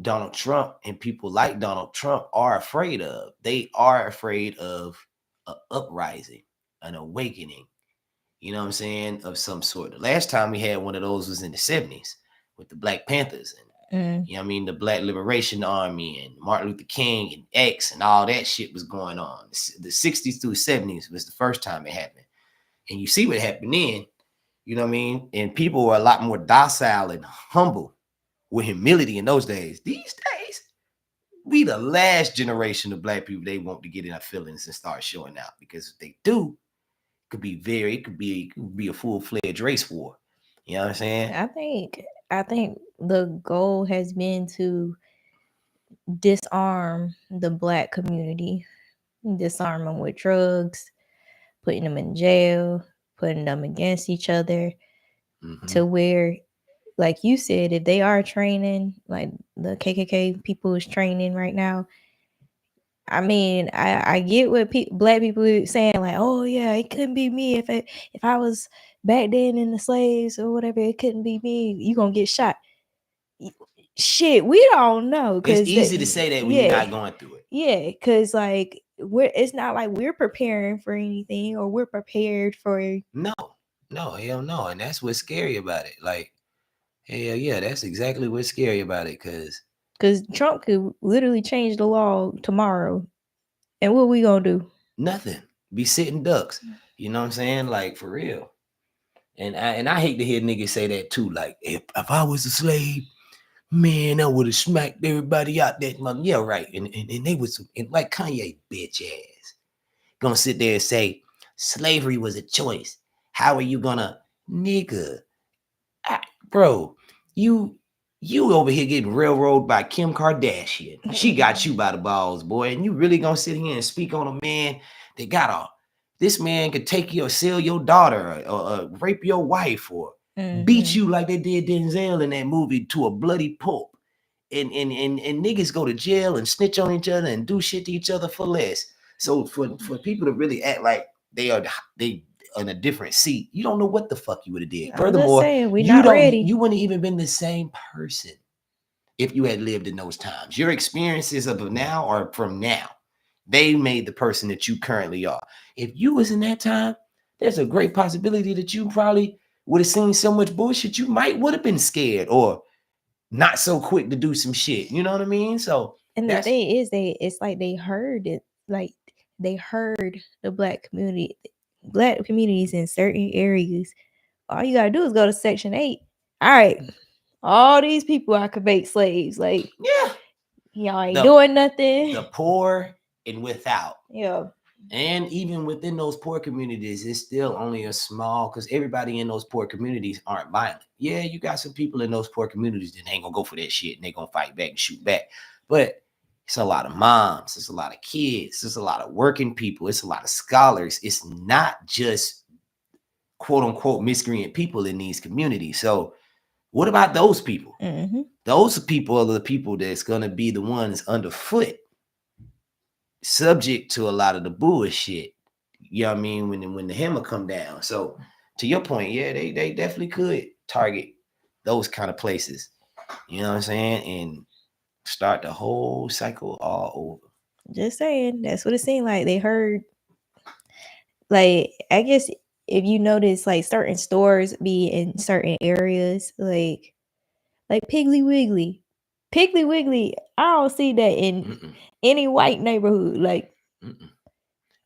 S2: Donald Trump and people like Donald Trump are afraid of. They are afraid of an uprising, an awakening, you know what I'm saying, of some sort. The last time we had one of those was in the 70s with the Black Panthers and you know what I mean, the Black Liberation Army and Martin Luther King and X and all that shit was going on. The 60s through 70s was the first time it happened. And you see what happened then, you know what I mean? And people were a lot more docile and humble with humility in those days. These days, we the last generation of Black people they want to get in their feelings and start showing out, because if they do, it could be a full-fledged race war. You know what I'm saying?
S1: I think the goal has been to disarm the Black community, disarm them with drugs, putting them in jail, putting them against each other, to where, like you said, if they are training, like the KKK people is training right now. I mean, I get what Black people are saying, like, oh yeah, it couldn't be me if I was back then in the slaves or whatever. It couldn't be me. You gonna get shot. Shit, we don't know,
S2: It's
S1: because
S2: easy to say that when you're not going through it.
S1: Yeah, because like it's not like we're preparing for anything or we're prepared for.
S2: No, hell no. And that's what's scary about it. Like, hell yeah, that's exactly what's scary about it.
S1: Because Trump could literally change the law tomorrow. And what we gonna do?
S2: Nothing. Be sitting ducks. You know what I'm saying? Like, for real. And I hate to hear niggas say that too. Like, if I was a slave, Man, I would have smacked everybody out that month. Yeah, right. And they was and like Kanye bitch ass gonna sit there and say slavery was a choice. How are you gonna, nigga? Bro, you over here getting railroaded by Kim Kardashian. She got you by the balls, boy. And you really gonna sit here and speak on a man that got a this man could take you or sell your daughter or rape your wife or beat you like they did Denzel in that movie to a bloody pulp. And niggas go to jail and snitch on each other and do shit to each other for less. So for people to really act like they on a different seat, you don't know what the fuck you would have did. Furthermore, you wouldn't even been the same person if you had lived in those times. Your experiences of now are from now. They made the person that you currently are. If you was in that time, there's a great possibility that you probably would have seen so much bullshit you might would have been scared or not so quick to do some shit. You know what I mean? So
S1: and the thing is, it's like they heard it, like they heard the black communities in certain areas. All you gotta do is go to Section 8. All right, all these people I could make slaves. Like,
S2: yeah,
S1: y'all ain't doing nothing.
S2: The poor and without.
S1: Yeah.
S2: And even within those poor communities, it's still only a small, because everybody in those poor communities aren't violent. Yeah, you got some people in those poor communities that ain't gonna go for that shit and they gonna fight back and shoot back. But it's a lot of moms, it's a lot of kids, it's a lot of working people, it's a lot of scholars. It's not just quote unquote miscreant people in these communities. So what about those people?
S1: Mm-hmm.
S2: Those people are the people that's gonna be the ones underfoot, subject to a lot of the bullshit. You know what I mean? When the hammer come down. So to your point, yeah, they definitely could target those kind of places. You know what I'm saying? And start the whole cycle all over.
S1: Just saying, that's what it seemed like. They heard, like, I guess if you notice, like, certain stores be in certain areas, like Piggly Wiggly. Piggly Wiggly, I don't see that in any white neighborhood. Like,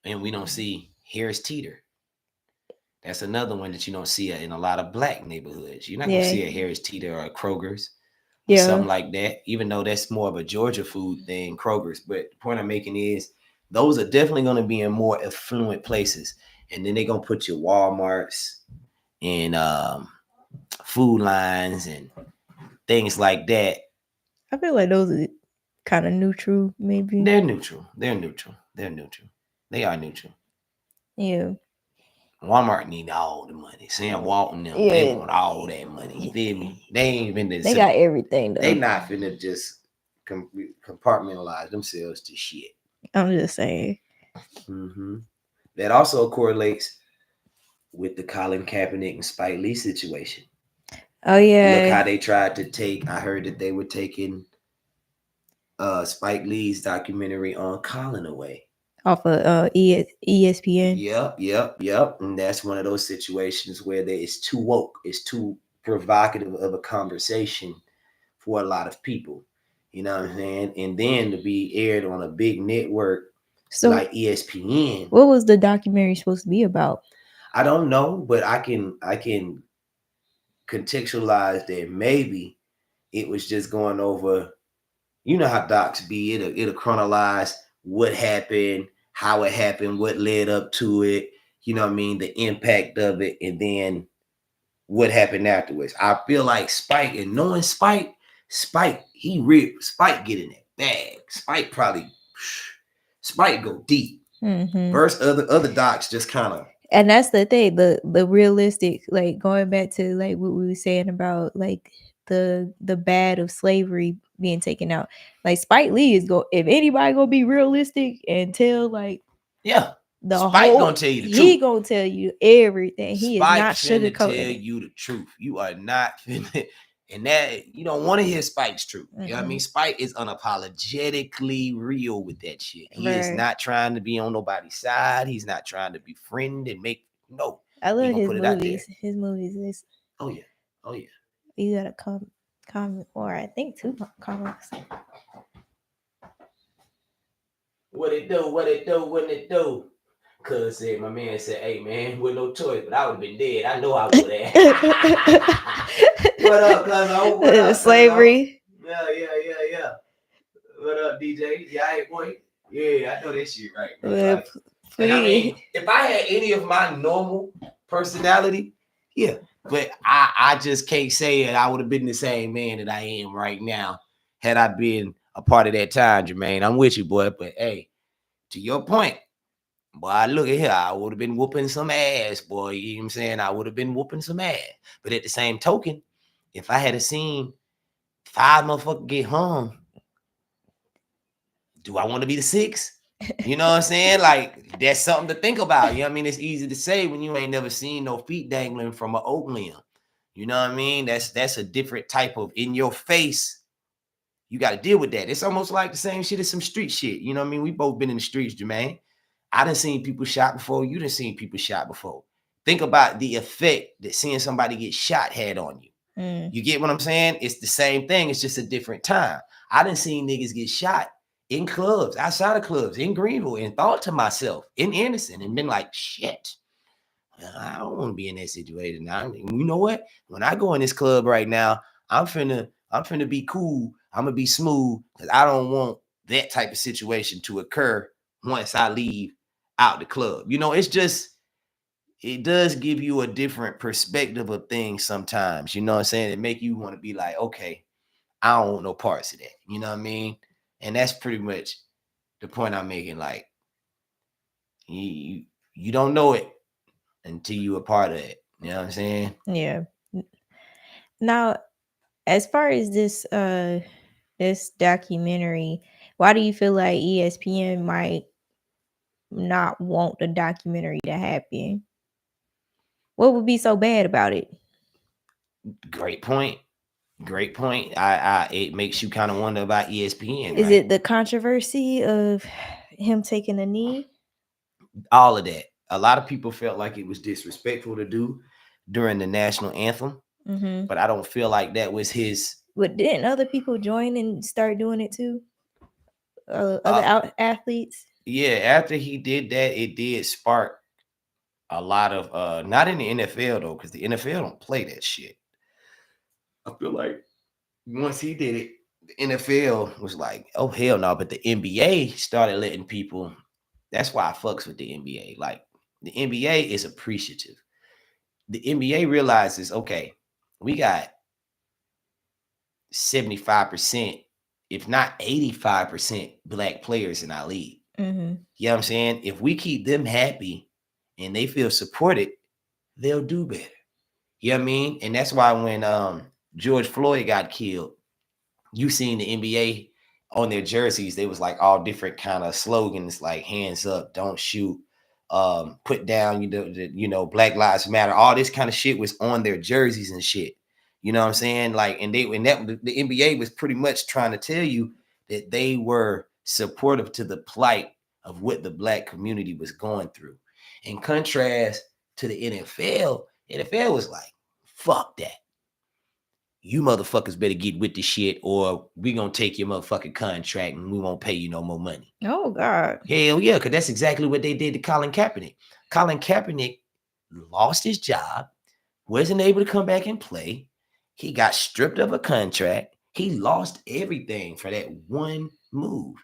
S2: and we don't see Harris Teeter. That's another one that you don't see in a lot of black neighborhoods. You're not gonna see a Harris Teeter or a Kroger's. Yeah. Something like that, even though that's more of a Georgia food than Kroger's. But the point I'm making is those are definitely going to be in more affluent places. And then they're going to put your Walmarts and Food Lines and things like that.
S1: I feel like those are kind of neutral, maybe.
S2: They're neutral. They are neutral.
S1: Yeah.
S2: Walmart need all the money. Sam Walton them, they want all that money. You feel me? They ain't been
S1: They got everything though.
S2: They not finna just compartmentalize themselves to shit.
S1: I'm just saying.
S2: Mm-hmm. That also correlates with the Colin Kaepernick and Spike Lee situation.
S1: Oh yeah.
S2: Look how they tried to take. I heard that they were taking Spike Lee's documentary on Colin away.
S1: Off of ESPN.
S2: Yep. And that's one of those situations where it's too woke. It's too provocative of a conversation for a lot of people. You know what I'm saying? And then to be aired on a big network like ESPN.
S1: What was the documentary supposed to be about?
S2: I don't know, but I can contextualize that maybe it was just going over, you know how docs be, it'll chronologize what happened, how it happened, what led up to it, you know what I mean, the impact of it, and then what happened afterwards. I feel like Spike, and knowing Spike get in that bag. Spike go deep.
S1: Mm-hmm.
S2: Versus other docs just kind of.
S1: And that's the thing, the realistic, like going back to like what we were saying about like the bad of slavery being taken out. Like Spike Lee if anybody gonna be realistic and tell like
S2: Spike gonna tell you the truth.
S1: He gonna tell you everything. He
S2: Spike
S1: is not sugarcoating.
S2: Tell you the truth. You are not finna, and that you don't want to hear Spike's truth. Mm-hmm. You know what I mean? Spike is unapologetically real with that shit. He is not trying to be on nobody's side. He's not trying to befriend and make no.
S1: I love his movies. His movies is.
S2: Oh yeah.
S1: You gotta comment, or I think 2 comments.
S2: What it do? Cuz said, my man said, hey man, with no choice, but I would have been dead. I know I would have. What up, cuz?
S1: Slavery.
S2: Yeah. What up, DJ? Yeah, hey, boy. Yeah, I know that shit right, bro.
S1: Well,
S2: Like, and I mean, if I had any of my normal personality, yeah. But I just can't say that I would have been the same man that I am right now had I been a part of that time, Jermaine. I'm with you, boy. But hey, to your point, boy, look at here. I would have been whooping some ass, boy. You know what I'm saying? I would have been whooping some ass. But at the same token, if I had seen 5 motherfuckers get hung, do I want to be the 6th? You know what I'm saying? Like, that's something to think about. You know what I mean? It's easy to say when you ain't never seen no feet dangling from an oak limb. You know what I mean? That's a different type of in your face. You got to deal with that. It's almost like the same shit as some street shit. You know what I mean? We both been in the streets, Jermaine. I done seen people shot before. You done seen people shot before. Think about the effect that seeing somebody get shot had on you. You get what I'm saying? It's the same thing. It's just a different time. I done seen niggas get shot in clubs, outside of clubs, in Greenville, and thought to myself, in Anderson, and been like, shit, I don't want to be in that situation. Now, you know what? When I go in this club right now, I'm finna be cool. I'm gonna be smooth because I don't want that type of situation to occur once I leave out the club. You know, it's just, it does give you a different perspective of things sometimes. You know what I'm saying? It make you want to be like, okay, I don't want no parts of that. You know what I mean? And that's pretty much the point I'm making. Like, you don't know it until you a part of it. You know what I'm saying?
S1: Yeah. Now, as far as this documentary, why do you feel like ESPN might not want the documentary to happen? What would be so bad about it?
S2: Great point. Great point. I it makes you kind of wonder about ESPN,
S1: Is
S2: right?
S1: it the controversy of him taking a knee?
S2: All of that. A lot of people felt like it was disrespectful to do during the national anthem, but I don't feel like that was his.
S1: But didn't other people join and start doing it too? Other athletes?
S2: Yeah, after he did that, it did spark a lot of not in the NFL though, because the NFL don't play that shit. I feel like once he did it, the NFL was like, oh hell no. But the NBA started letting people. That's why I fucks with the NBA. Like, the NBA is appreciative. The NBA realizes, okay, we got 75%, if not 85% black players in our league. You know what I'm saying? If we keep them happy and they feel supported, they'll do better. You know what I mean? And that's why when George Floyd got killed, you seen the NBA on their jerseys, they was like all different kind of slogans like hands up, don't shoot, put down, you know, Black Lives Matter, all this kind of shit was on their jerseys and shit. You know what I'm saying? Like, and the NBA was pretty much trying to tell you that they were supportive to the plight of what the black community was going through. In contrast to the NFL was like, fuck that. You motherfuckers better get with the shit or we gonna take your motherfucking contract and we won't pay you no more money.
S1: Oh God.
S2: Hell yeah, because that's exactly what they did to Colin Kaepernick. Colin Kaepernick lost his job, wasn't able to come back and play. He got stripped of a contract. He lost everything for that one move.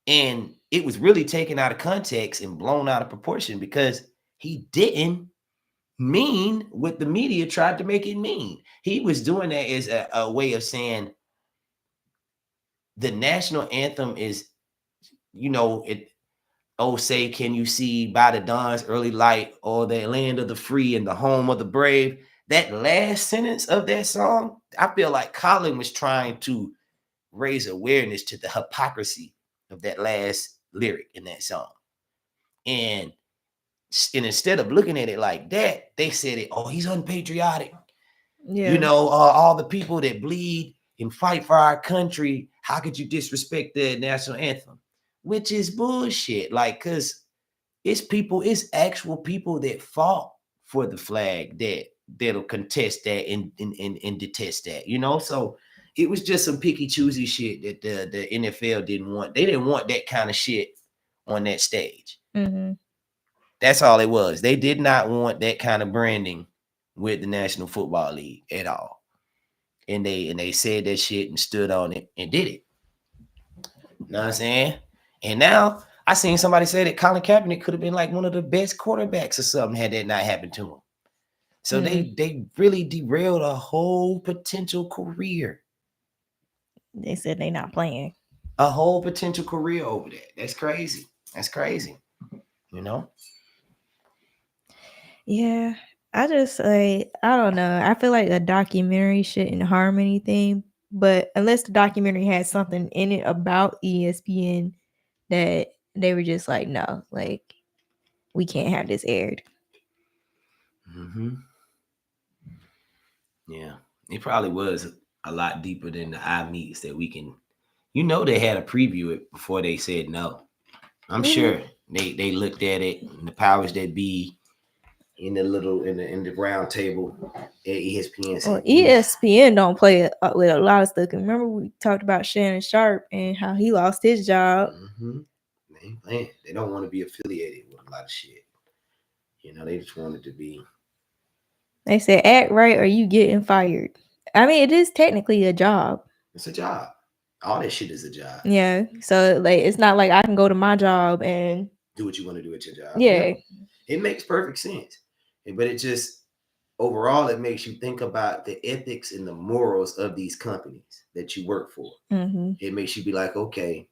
S2: And it was really taken out of context and blown out of proportion because he didn't mean what the media tried to make it mean. He was doing that as a way of saying the national anthem is, you know, say, can you see by the dawn's early light or the land of the free and the home of the brave? That last sentence of that song, I feel like Colin was trying to raise awareness to the hypocrisy of that last lyric in that song. And instead of looking at it like that, they said it, oh, he's unpatriotic. Yeah. You know, all the people that bleed and fight for our country, how could you disrespect the national anthem? Which is bullshit. Like, because it's actual people that fought for the flag that'll contest that and detest that, you know? So it was just some picky choosy shit that the NFL didn't want. They didn't want that kind of shit on that stage. That's all it was. They did not want that kind of branding with the National Football League at all. and they said that shit and stood on it and did it. You know what I'm saying? And now I seen somebody say that Colin Kaepernick could have been like one of the best quarterbacks or something had that not happened to him. So they really derailed a whole potential career.
S1: They said they not playing.
S2: A whole potential career over that. That's crazy. That's crazy. You know?
S1: Yeah. I just like, I don't know. I feel like a documentary shouldn't harm anything, but unless the documentary had something in it about ESPN that they were just like, no, like we can't have this aired.
S2: Mm-hmm. Yeah. It probably was a lot deeper than the eye meets that we can. You know, they had to preview it before they said no. I'm sure they looked at it and the powers that be in the round table at ESPN said,
S1: Well, ESPN don't play with a lot of stuff. Remember we talked about Shannon Sharp and how he lost his job.
S2: Mm-hmm. They don't want to be affiliated with a lot of shit. You know, they just wanted to be.
S1: They said, act right or you getting fired. I mean, it is technically a job.
S2: It's a job. All that shit is a job.
S1: Yeah. So like it's not like I can go to my job and
S2: do what you want to do at your job.
S1: Yeah.
S2: It makes perfect sense. But it just overall it makes you think about the ethics and the morals of these companies that you work for.
S1: Mm-hmm.
S2: It makes you be like, okay,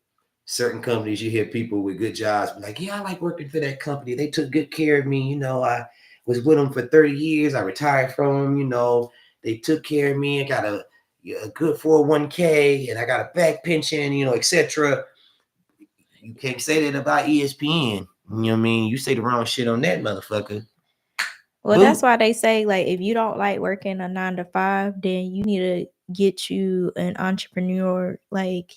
S2: certain companies, you hear people with good jobs be like, yeah, I like working for that company. They took good care of me. You know, I was with them for 30 years. I retired from them. You know, they took care of me. I got a good 401k and I got a back pension, you know, etc. You can't say that about ESPN. You know what I mean? You say the wrong shit on that motherfucker.
S1: Well, that's why they say, like, if you don't like working a 9 to 5, then you need to get you an entrepreneur, like,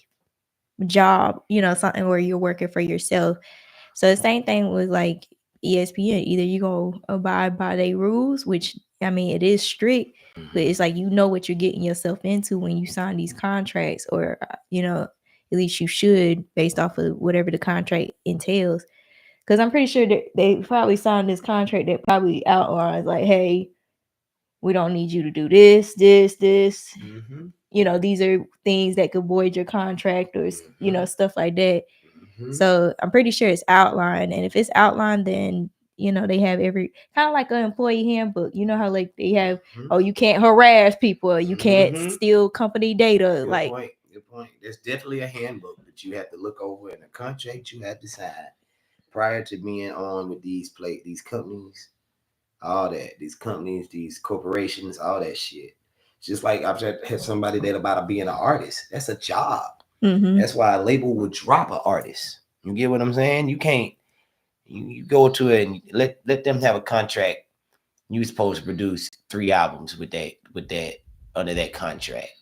S1: job, you know, something where you're working for yourself. So the same thing with, like, ESPN. Either you go abide by their rules, which, I mean, it is strict, but it's like you know what you're getting yourself into when you sign these contracts, or, you know, at least you should based off of whatever the contract entails. Because I'm pretty sure that they probably signed this contract that probably outlines like, hey, we don't need you to do this.
S2: Mm-hmm.
S1: You know, these are things that could void your contract or, you know, stuff like that. Mm-hmm. So I'm pretty sure it's outlined. And if it's outlined, then, you know, they have every kind of like an employee handbook. You know how like they have, oh, you can't harass people. You can't steal company data.
S2: Good
S1: like,
S2: point. Good point. There's definitely a handbook that you have to look over in a contract you have to sign prior to being on with these companies, all that, these companies, these corporations, all that shit. Just like I've had somebody that about being an artist. That's a job. Mm-hmm. That's why a label would drop an artist. You get what I'm saying? You can't. You go to it and let them have a contract. You supposed to produce 3 albums with that under that contract,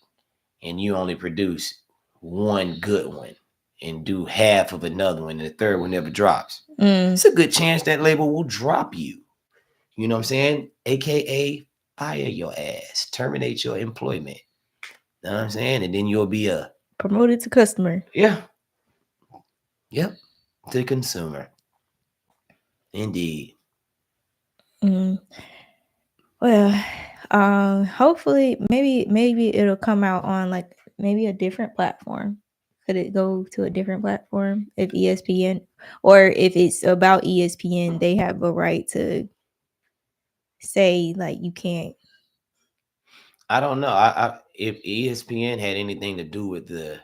S2: and you only produce one good one and do half of another one, and the third one never drops. It's a good chance that label will drop you. You know what I'm saying? AKA fire your ass, terminate your employment. You know what I'm saying? And then you'll be
S1: promoted to customer.
S2: Yeah. Yep. To consumer. Indeed.
S1: Well, hopefully maybe it'll come out on like maybe a different platform. Could it go to a different platform if ESPN, or if it's about ESPN, they have a right to say like you can't.
S2: I don't know. If ESPN had anything to do with the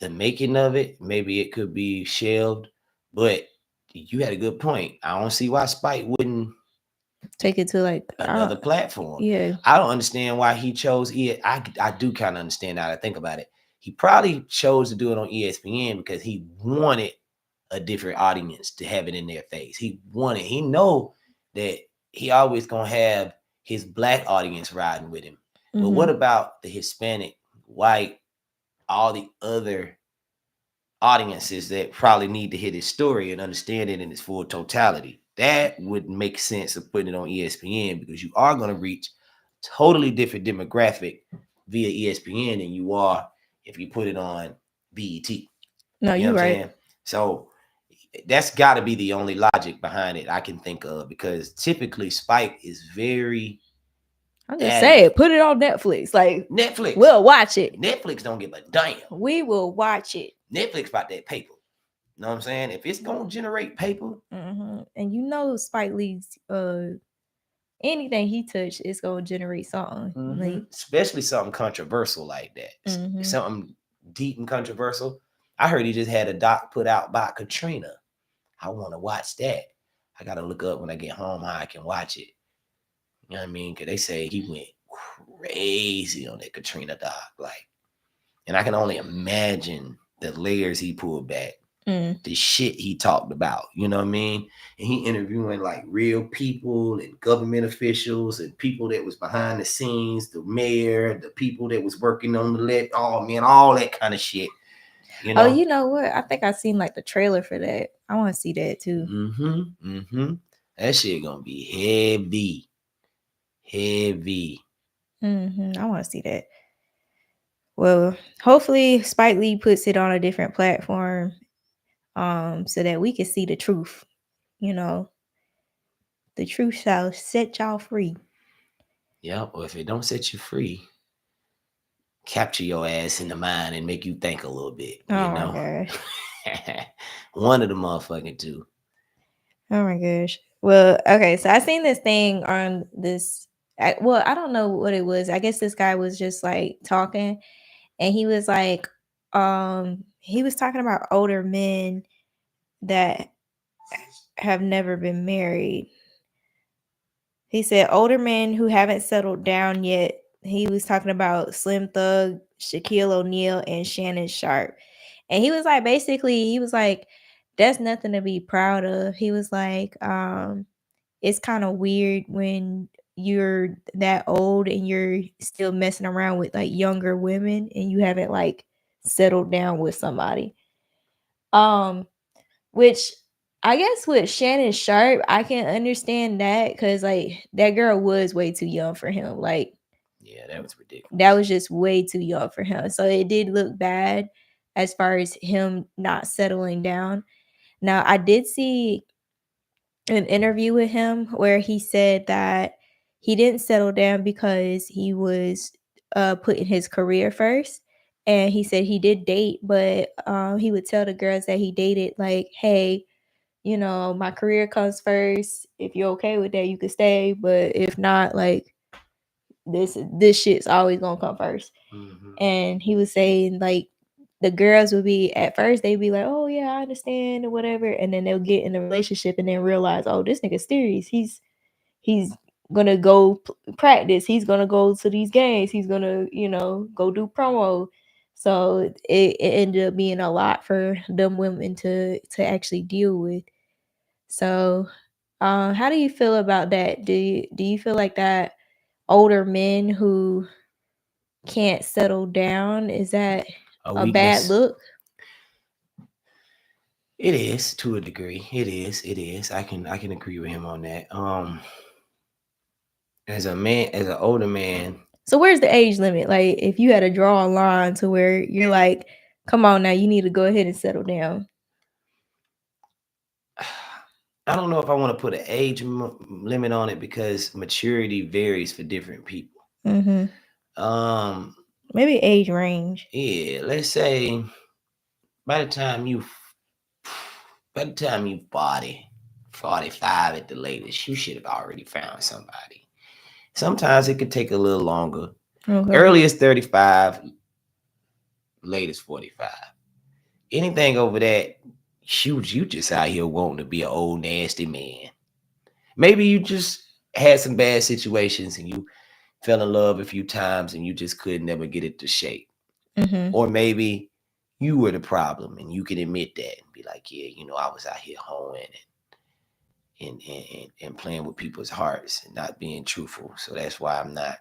S2: making of it, maybe it could be shelved. But you had a good point. I don't see why Spike wouldn't
S1: take it to like
S2: another platform.
S1: Yeah,
S2: I don't understand why he chose it. I do kind of understand how to think about it. He probably chose to do it on ESPN because he wanted a different audience to have it in their face. He know that he always gonna have his black audience riding with him. But what about the Hispanic, white, all the other audiences that probably need to hear this story and understand it in its full totality? That would make sense of putting it on ESPN, because you are going to reach totally different demographic via ESPN than you are if you put it on BET.
S1: No, you're right.
S2: So that's got to be the only logic behind it I can think of, because typically Spike is very
S1: I'm just saying, put it on Netflix. Like
S2: Netflix.
S1: We'll watch it.
S2: Netflix don't give a damn.
S1: We will watch it.
S2: Netflix about that paper. You know what I'm saying? If it's gonna generate paper,
S1: and you know Spike Lee's anything he touched is gonna generate something. Like,
S2: especially something controversial like that. Something deep and controversial. I heard he just had a doc put out by Katrina. I want to watch that. I gotta look up when I get home how I can watch it. You know what I mean? Because they say he went crazy on that Katrina doc. Like, and I can only imagine the layers he pulled back, the shit he talked about. You know what I mean? And he interviewing like real people and government officials and people that was behind the scenes, the mayor, the people that was working on the lit. Oh man, all that kind of shit. You know?
S1: Oh, you know what? I think I seen like the trailer for that. I want to see that too.
S2: That shit gonna be heavy.
S1: I want to see that. Well, hopefully Spike Lee puts it on a different platform, so that we can see the truth. You know, the truth shall set y'all free.
S2: Yeah, or if it don't set you free, capture your ass in the mind and make you think a little bit. You know?
S1: My gosh.
S2: One of the motherfucking two.
S1: Oh my gosh. Well, okay, so I seen this thing on this. I don't know what it was. I guess this guy was just like talking, and he was like, he was talking about older men that have never been married. He said older men who haven't settled down yet. He was talking about Slim Thug, Shaquille O'Neal, and Shannon Sharp. And he was like, basically, he was like, that's nothing to be proud of. He was like, it's kind of weird when you're that old and you're still messing around with like younger women and you haven't like settled down with somebody. Which I guess with Shannon Sharp, I can understand that because like that girl was way too young for him. Like,
S2: yeah, that was ridiculous.
S1: That was just way too young for him. So it did look bad as far as him not settling down. Now, I did see an interview with him where he said that he didn't settle down because he was putting his career first. And he said he did date, but he would tell the girls that he dated, like, hey, you know, my career comes first. If you're okay with that, you can stay. But if not, like, this shit's always gonna come 1st. And he was saying like the girls would be at first they'd be like, oh yeah, I understand or whatever, and then they'll get in the relationship and then realize, oh, this nigga's serious. He's gonna go practice. He's gonna go to these games. He's gonna, you know, go do promo. So it ended up being a lot for them women to actually deal with. So how do you feel about that? Do you feel like that older men who can't settle down, is that a bad look?
S2: It is to a degree. It is. I can agree with him on that. As an older man.
S1: So where's the age limit? Like if you had to draw a line to where you're like, come on now, you need to go ahead and settle down.
S2: I don't know if I want to put an age limit on it because maturity varies for different people.
S1: Maybe age range.
S2: Yeah, let's say by the time you 40, 45 at the latest, you should have already found somebody. Sometimes it could take a little longer. Okay. Earliest 35, latest 45. Anything over that, shoot, you just out here wanting to be an old nasty man. Maybe you just had some bad situations and you fell in love a few times and you just could never get it to shape. Or maybe you were the problem and you can admit that and be like, yeah, you know, I was out here hoeing and playing with people's hearts and not being truthful. So that's why I'm not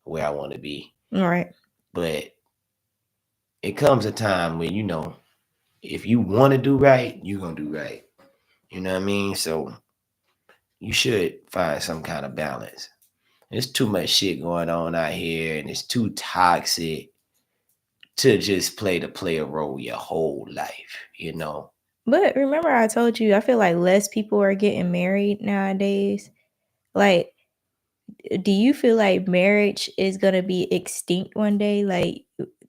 S2: where I want to be.
S1: All right.
S2: But it comes a time when, you know, if you want to do right, you're going to do right. You know what I mean? So you should find some kind of balance. There's too much shit going on out here and it's too toxic to just play the player role your whole life, you know?
S1: But remember I told you, I feel like less people are getting married nowadays. Like do you feel like marriage is gonna be extinct one day? Like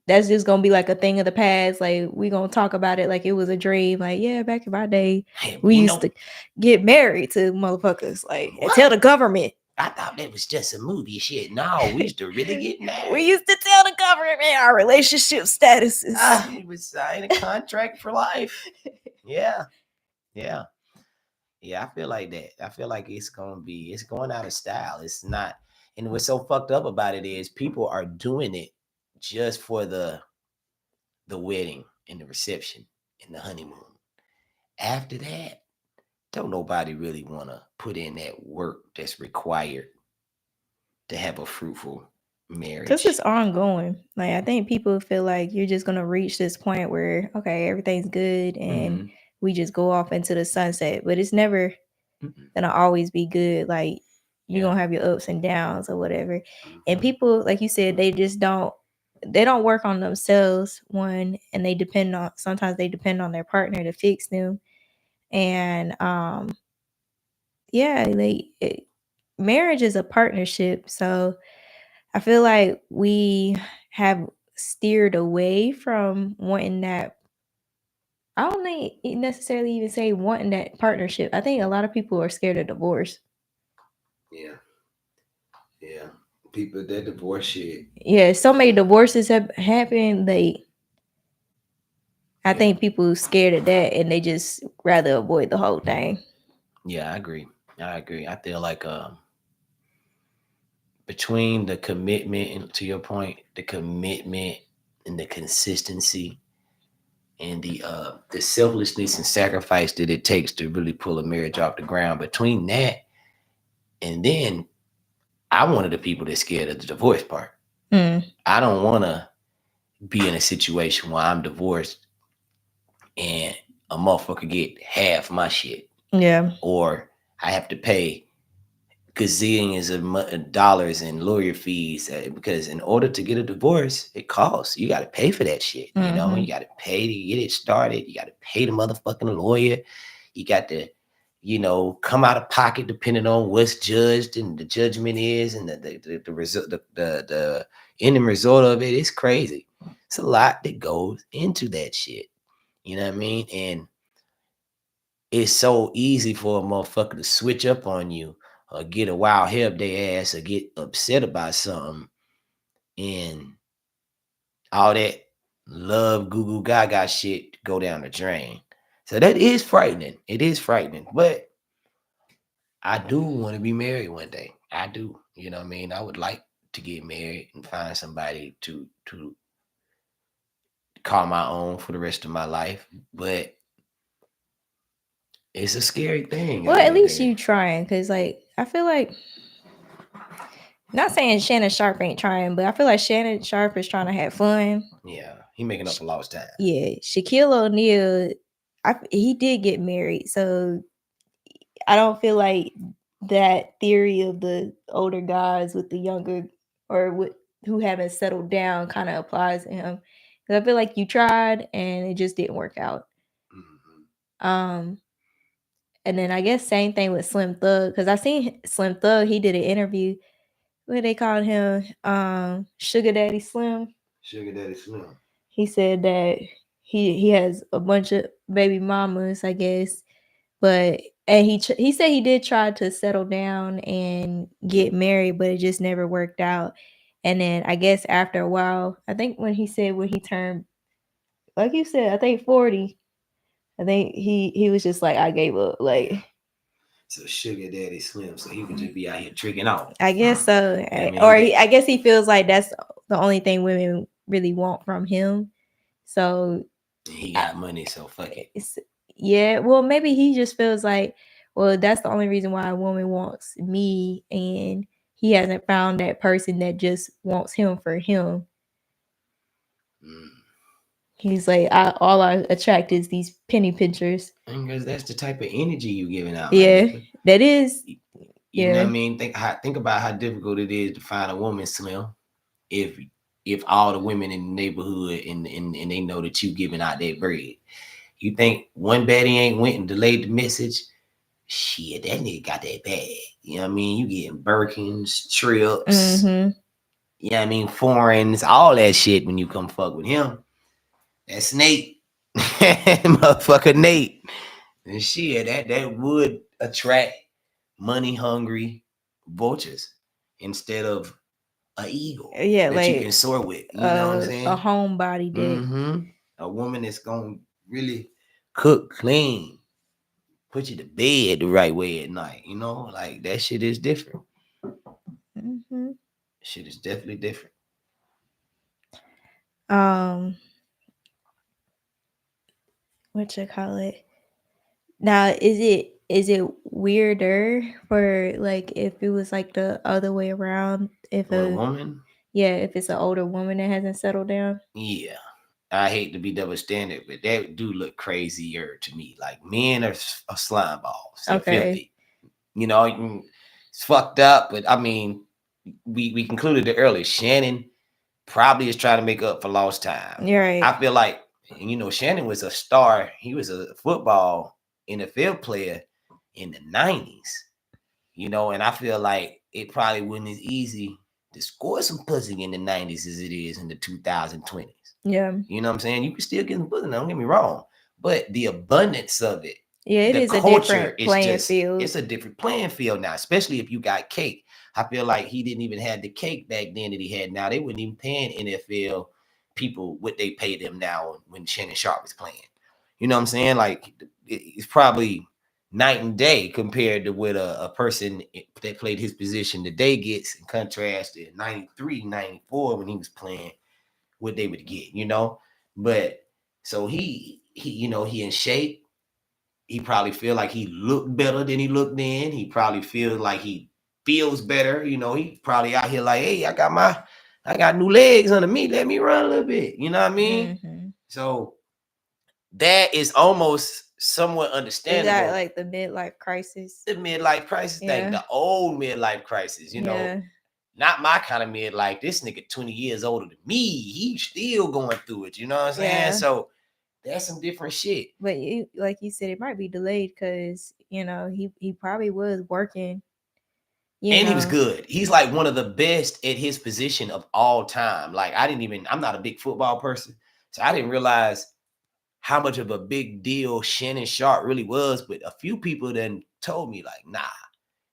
S1: that's just gonna be like a thing of the past. Like we gonna talk about it like it was a dream. Like yeah, back in my day,
S2: Hey,
S1: we
S2: you
S1: used
S2: know
S1: to get married to motherfuckers. Like and
S2: what?
S1: tell the government.
S2: I thought that was just a movie shit. No, we used to really get married.
S1: We used to tell the government our relationship statuses.
S2: We would sign a contract for life. Yeah. Yeah. Yeah, I feel like that. I feel like it's going out of style. It's not, and what's so fucked up about it is people are doing it just for the wedding and the reception and the honeymoon. After that, don't nobody really want to put in that work that's required to have a fruitful marriage.
S1: Because it's ongoing. Like I think people feel like you're just gonna reach this point where okay, everything's good and we just go off into the sunset. But it's never gonna always be good. Like you're gonna have your ups and downs or whatever. And people, like you said, they don't work on themselves, one, and sometimes they depend on their partner to fix them. And marriage is a partnership. So I feel like we have steered away from wanting that. I don't necessarily even say wanting that partnership. I think a lot of people are scared of divorce.
S2: Yeah. People that divorce shit.
S1: Yeah, so many divorces have happened. I think people are scared of that and they just rather avoid the whole thing.
S2: Yeah, I agree. I feel like between the commitment and, to your point, the commitment and the consistency and the selflessness and sacrifice that it takes to really pull a marriage off the ground, between that and then I'm one of the people that's scared of the divorce part. I don't want to be in a situation where I'm divorced and a motherfucker get half my shit.
S1: Yeah.
S2: Or I have to pay gazillions of dollars in lawyer fees because in order to get a divorce, it costs. You got to pay for that shit. You know, you got to pay to get it started. You got to pay the motherfucking lawyer. You got to, come out of pocket depending on what's judged and the judgment is and the result, the ending result of it is crazy. It's a lot that goes into that shit. You know what I mean? And it's so easy for a motherfucker to switch up on you or get a wild hair up their ass or get upset about something and all that love goo goo gaga shit go down the drain. So that is frightening. It is frightening. But I do want to be married one day. I do. You know what I mean? I would like to get married and find somebody to call my own for the rest of my life. But it's a scary thing.
S1: Well, at least you trying, because like I feel like, not saying Shannon Sharpe ain't trying, but I feel like Shannon Sharpe is trying to have fun.
S2: Yeah, he making up for lost time.
S1: Yeah, Shaquille O'Neal, he did get married, so I don't feel like that theory of the older guys with the younger or who haven't settled down kind of applies to him. Because I feel like you tried and it just didn't work out. And then I guess same thing with Slim Thug, because I seen Slim Thug, he did an interview where they called him Sugar Daddy Slim.
S2: Sugar Daddy Slim.
S1: He said that he has a bunch of baby mamas, I guess, and he said he did try to settle down and get married, but it just never worked out. And then I guess after a while, I think when he turned, like you said, I think 40. I think he was just like, I gave up. Like,
S2: so Sugar Daddy Slim, so he would just be out here tricking out.
S1: I guess so. I guess he feels like that's the only thing women really want from him. So
S2: he got money, so fuck it.
S1: Yeah, well, maybe he just feels like, well, that's the only reason why a woman wants me, and he hasn't found that person that just wants him for him. He's like, all I attract is these penny pinchers.
S2: Because that's the type of energy you giving out.
S1: Yeah, like, that is.
S2: You know what I mean? Think about how difficult it is to find a woman, Slim. If all the women in the neighborhood and they know that you giving out that bread. You think one baddie ain't went and delayed the message? Shit, that nigga got that bag. You know what I mean? You getting Birkins, trips,
S1: Mm-hmm.
S2: you know what I mean? Foreigns, all that shit when you come fuck with him. That's Nate. Motherfucker Nate. And shit, that would attract money hungry vultures instead of a eagle
S1: Yeah,
S2: that you can
S1: like
S2: soar with. You know what I'm
S1: a
S2: saying?
S1: homebody that.
S2: A woman that's gonna really cook clean, put you to bed the right way at night. You know, like that shit is different.
S1: Mm-hmm.
S2: Shit is definitely different.
S1: Um, what you call it? Now, is it weirder for like if it was like the other way around? If
S2: With a
S1: a
S2: woman,
S1: Yeah, if it's an older woman that hasn't settled down.
S2: yeah. I hate to be double standard, but that do look crazier to me. Like men are slime balls. They're
S1: Okay.
S2: filthy. You know, it's fucked up. But I mean, we concluded it earlier. Shannon probably is trying to make up for lost time.
S1: You're right.
S2: I feel like, Shannon was a star. He was a football NFL player in the 90s. And I feel like it probably wasn't as easy to score some pussy in the 90s as it is in the 2020s.
S1: Yeah.
S2: You know what I'm saying? You can still get some pussy, don't get me wrong. But the abundance of it,
S1: Yeah, it
S2: the
S1: is a
S2: culture
S1: different
S2: is
S1: playing
S2: just,
S1: field.
S2: it's a different playing field now, especially if you got cake. I feel like he didn't even have the cake back then that he had now. They wouldn't even paying NFL people what they pay them now when Shannon Sharp was playing. You know what I'm saying? Like, it's probably night and day compared to what a person that played his position today gets, in contrast to 93, 94 when he was playing, what they would get. But so he in shape. He probably feel like he looked better than he looked then. He probably feels like he feels better. He probably out here like, hey, I got new legs under me. Let me run a little bit. You know what I mean?
S1: Mm-hmm.
S2: So that is almost somewhat
S1: Is that
S2: understandable.
S1: like the midlife crisis?
S2: The midlife crisis thing,
S1: Yeah.
S2: the old midlife crisis,
S1: Yeah.
S2: not my kind of midlife. This nigga 20 years older than me. He still going through it. You know what I'm saying?
S1: Yeah.
S2: So that's some different shit.
S1: But like you said, it might be delayed because he probably was working.
S2: And he was good. He's like one of the best at his position of all time. Like I'm not a big football person, so I didn't realize how much of a big deal Shannon Sharp really was. But a few people then told me like, nah,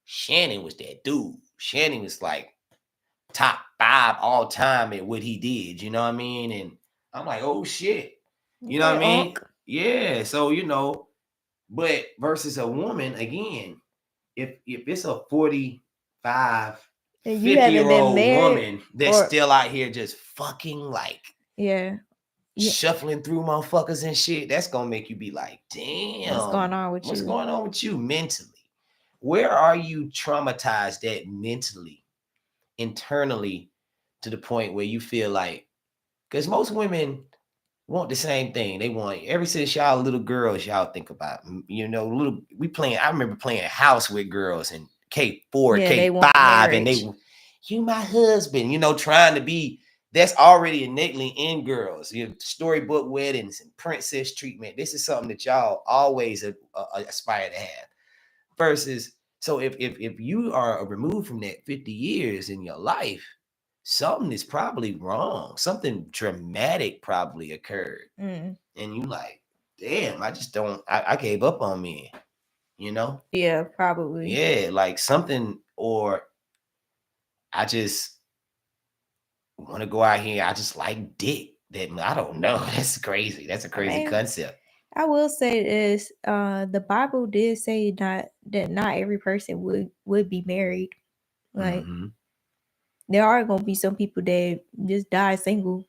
S2: Shannon was that dude. Shannon was like top 5 all time at what he did. You know what I mean? And I'm like, oh shit. You know what I mean? Yeah. So, but versus a woman, again, if it's a 45, 50-year-old woman that's still out here just fucking like shuffling through motherfuckers and shit, that's gonna make you be like, damn,
S1: what's going on with you?
S2: What's going on with you mentally? Where are you traumatized at mentally, internally, to the point where you feel like, because most women want the same thing. They want, ever since y'all little girls, y'all think about, I remember playing house with girls in K4, K5, and you my husband, trying to be, that's already innately in girls. Storybook weddings and princess treatment. This is something that y'all always aspire to have. Versus, so if you are removed from that 50 years in your life, something is probably wrong. Something dramatic probably occurred. And you like, damn, I gave up on men,
S1: Yeah, probably.
S2: Yeah, like something, or I just want to go out here. I just like dick. That, I don't know. That's crazy. That's a crazy concept.
S1: I will say this: the Bible did say that not every person would be married. Like there are gonna be some people that just die single.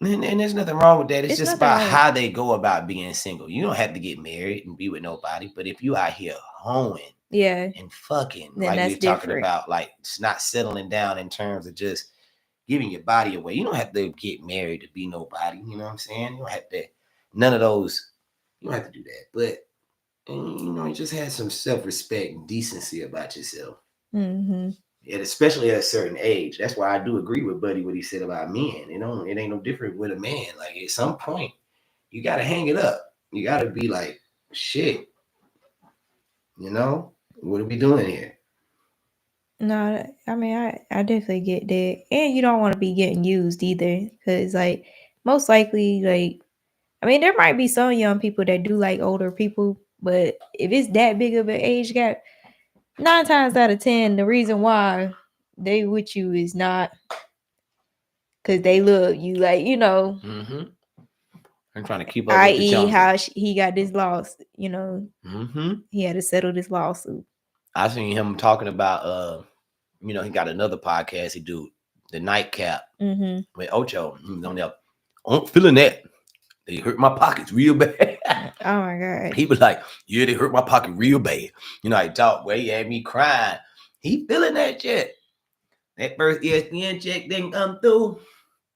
S2: And there's nothing wrong with that. It's just about how they go about being single. You don't have to get married and be with nobody, but if you out here hoeing, and fucking, then like we're talking about, like it's not settling down in terms of just giving your body away. You don't have to get married to be nobody. You know what I'm saying? You don't have to, none of those. You don't have to do that. But you just have some self-respect and decency about yourself. And especially at a certain age. That's why I do agree with Buddy what he said about men. It ain't no different with a man. Like at some point, you gotta hang it up. You gotta be like, shit. What are we doing here?
S1: No, I mean, I definitely get that. And you don't want to be getting used either. Because, like, most likely, like, I mean, there might be some young people that do like older people. But if it's that big of an age gap, 9 times out of 10, the reason why they with you is not because they love you. Like,
S2: Mm-hmm. I'm trying to keep up with the
S1: i.e.,
S2: Joneses.
S1: how he got this loss,
S2: Mm-hmm.
S1: he had to settle this lawsuit.
S2: I seen him talking about he got another podcast he do, the Nightcap
S1: Mm-hmm.
S2: with Ocho. He's on there. I'm feeling that. They hurt my pockets real bad.
S1: Oh my God.
S2: He was like, yeah, they hurt my pocket real bad. I talked where he had me crying. He feeling that shit. That first ESPN check didn't come through.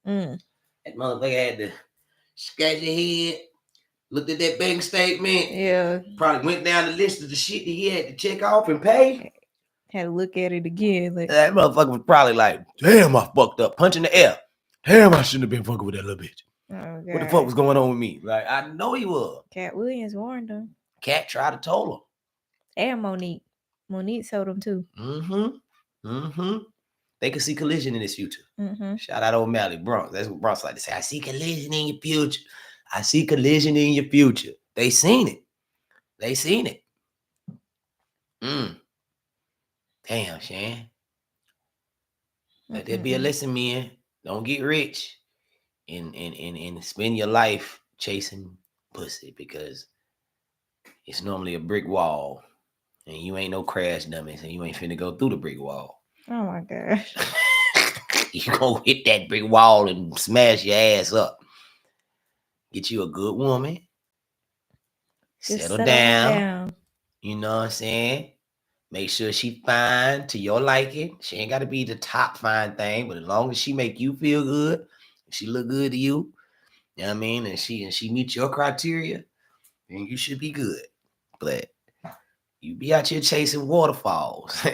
S1: Mm.
S2: That motherfucker had to scratch his head, looked at that bank statement.
S1: Yeah.
S2: Probably went down the list of the shit that he had to check off and pay.
S1: Had to look at it again. Like,
S2: That motherfucker was probably like, damn, I fucked up. Punching the air. Damn, I shouldn't have been fucking with that little bitch.
S1: oh God.
S2: What the fuck was going on with me? Like, I know he was.
S1: Cat Williams warned him.
S2: Cat tried to told him.
S1: And Monique. Monique told him too.
S2: They could see collision in his future.
S1: Mm-hmm.
S2: Shout out O'Malley, Bronx. That's what Bronx like to say. I see collision in your future. I see collision in your future. They seen it. They seen it. Damn, Shan. Let there be a lesson, man. Don't get rich and spend your life chasing pussy, because it's normally a brick wall, and you ain't no crash dummies, and you ain't finna go through the brick wall.
S1: Oh my gosh.
S2: You gonna hit that brick wall and smash your ass up. Get you a good woman.
S1: Just
S2: Settle down. You know what I'm saying? Make sure she fine to your liking. She ain't got to be the top fine thing, but as long as she make you feel good, if she look good to you, you know what I mean, and she meets your criteria, then you should be good. But you be out here chasing waterfalls.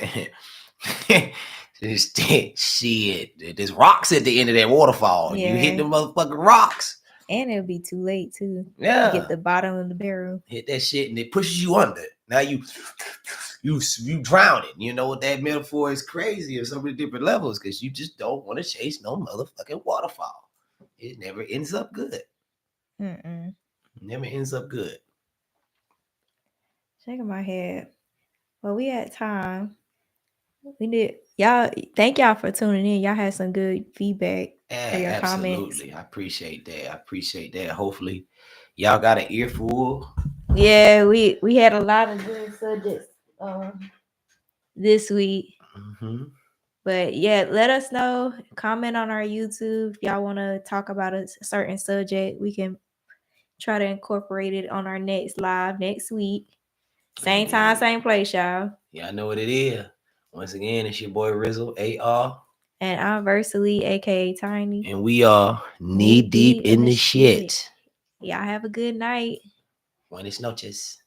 S2: Shit, there's rocks at the end of that waterfall.
S1: Yeah.
S2: You hit the motherfucking rocks.
S1: And it'll be too late too.
S2: Yeah.
S1: To get the bottom of the barrel.
S2: Hit that shit and it pushes you under. Now you drowning. You know what that metaphor is crazy on so many different levels, because you just don't want to chase no motherfucking waterfall. It never ends up good. Never ends up good.
S1: Shaking my head. Well, we had time. We did. Y'all, thank y'all for tuning in. Y'all had some good feedback for your comments.
S2: I appreciate that. Hopefully, y'all got an earful.
S1: Yeah, we had a lot of good subjects this week. But yeah, let us know. Comment on our YouTube if y'all want to talk about a certain subject. We can try to incorporate it on our next live next week. Same time, same place, y'all.
S2: Yeah, I know what it is. Once again, it's your boy Rizzle, AR.
S1: And I'm Versally, aka Tiny.
S2: And we are knee deep in the shit.
S1: Y'all have a good night.
S2: Buenas noches.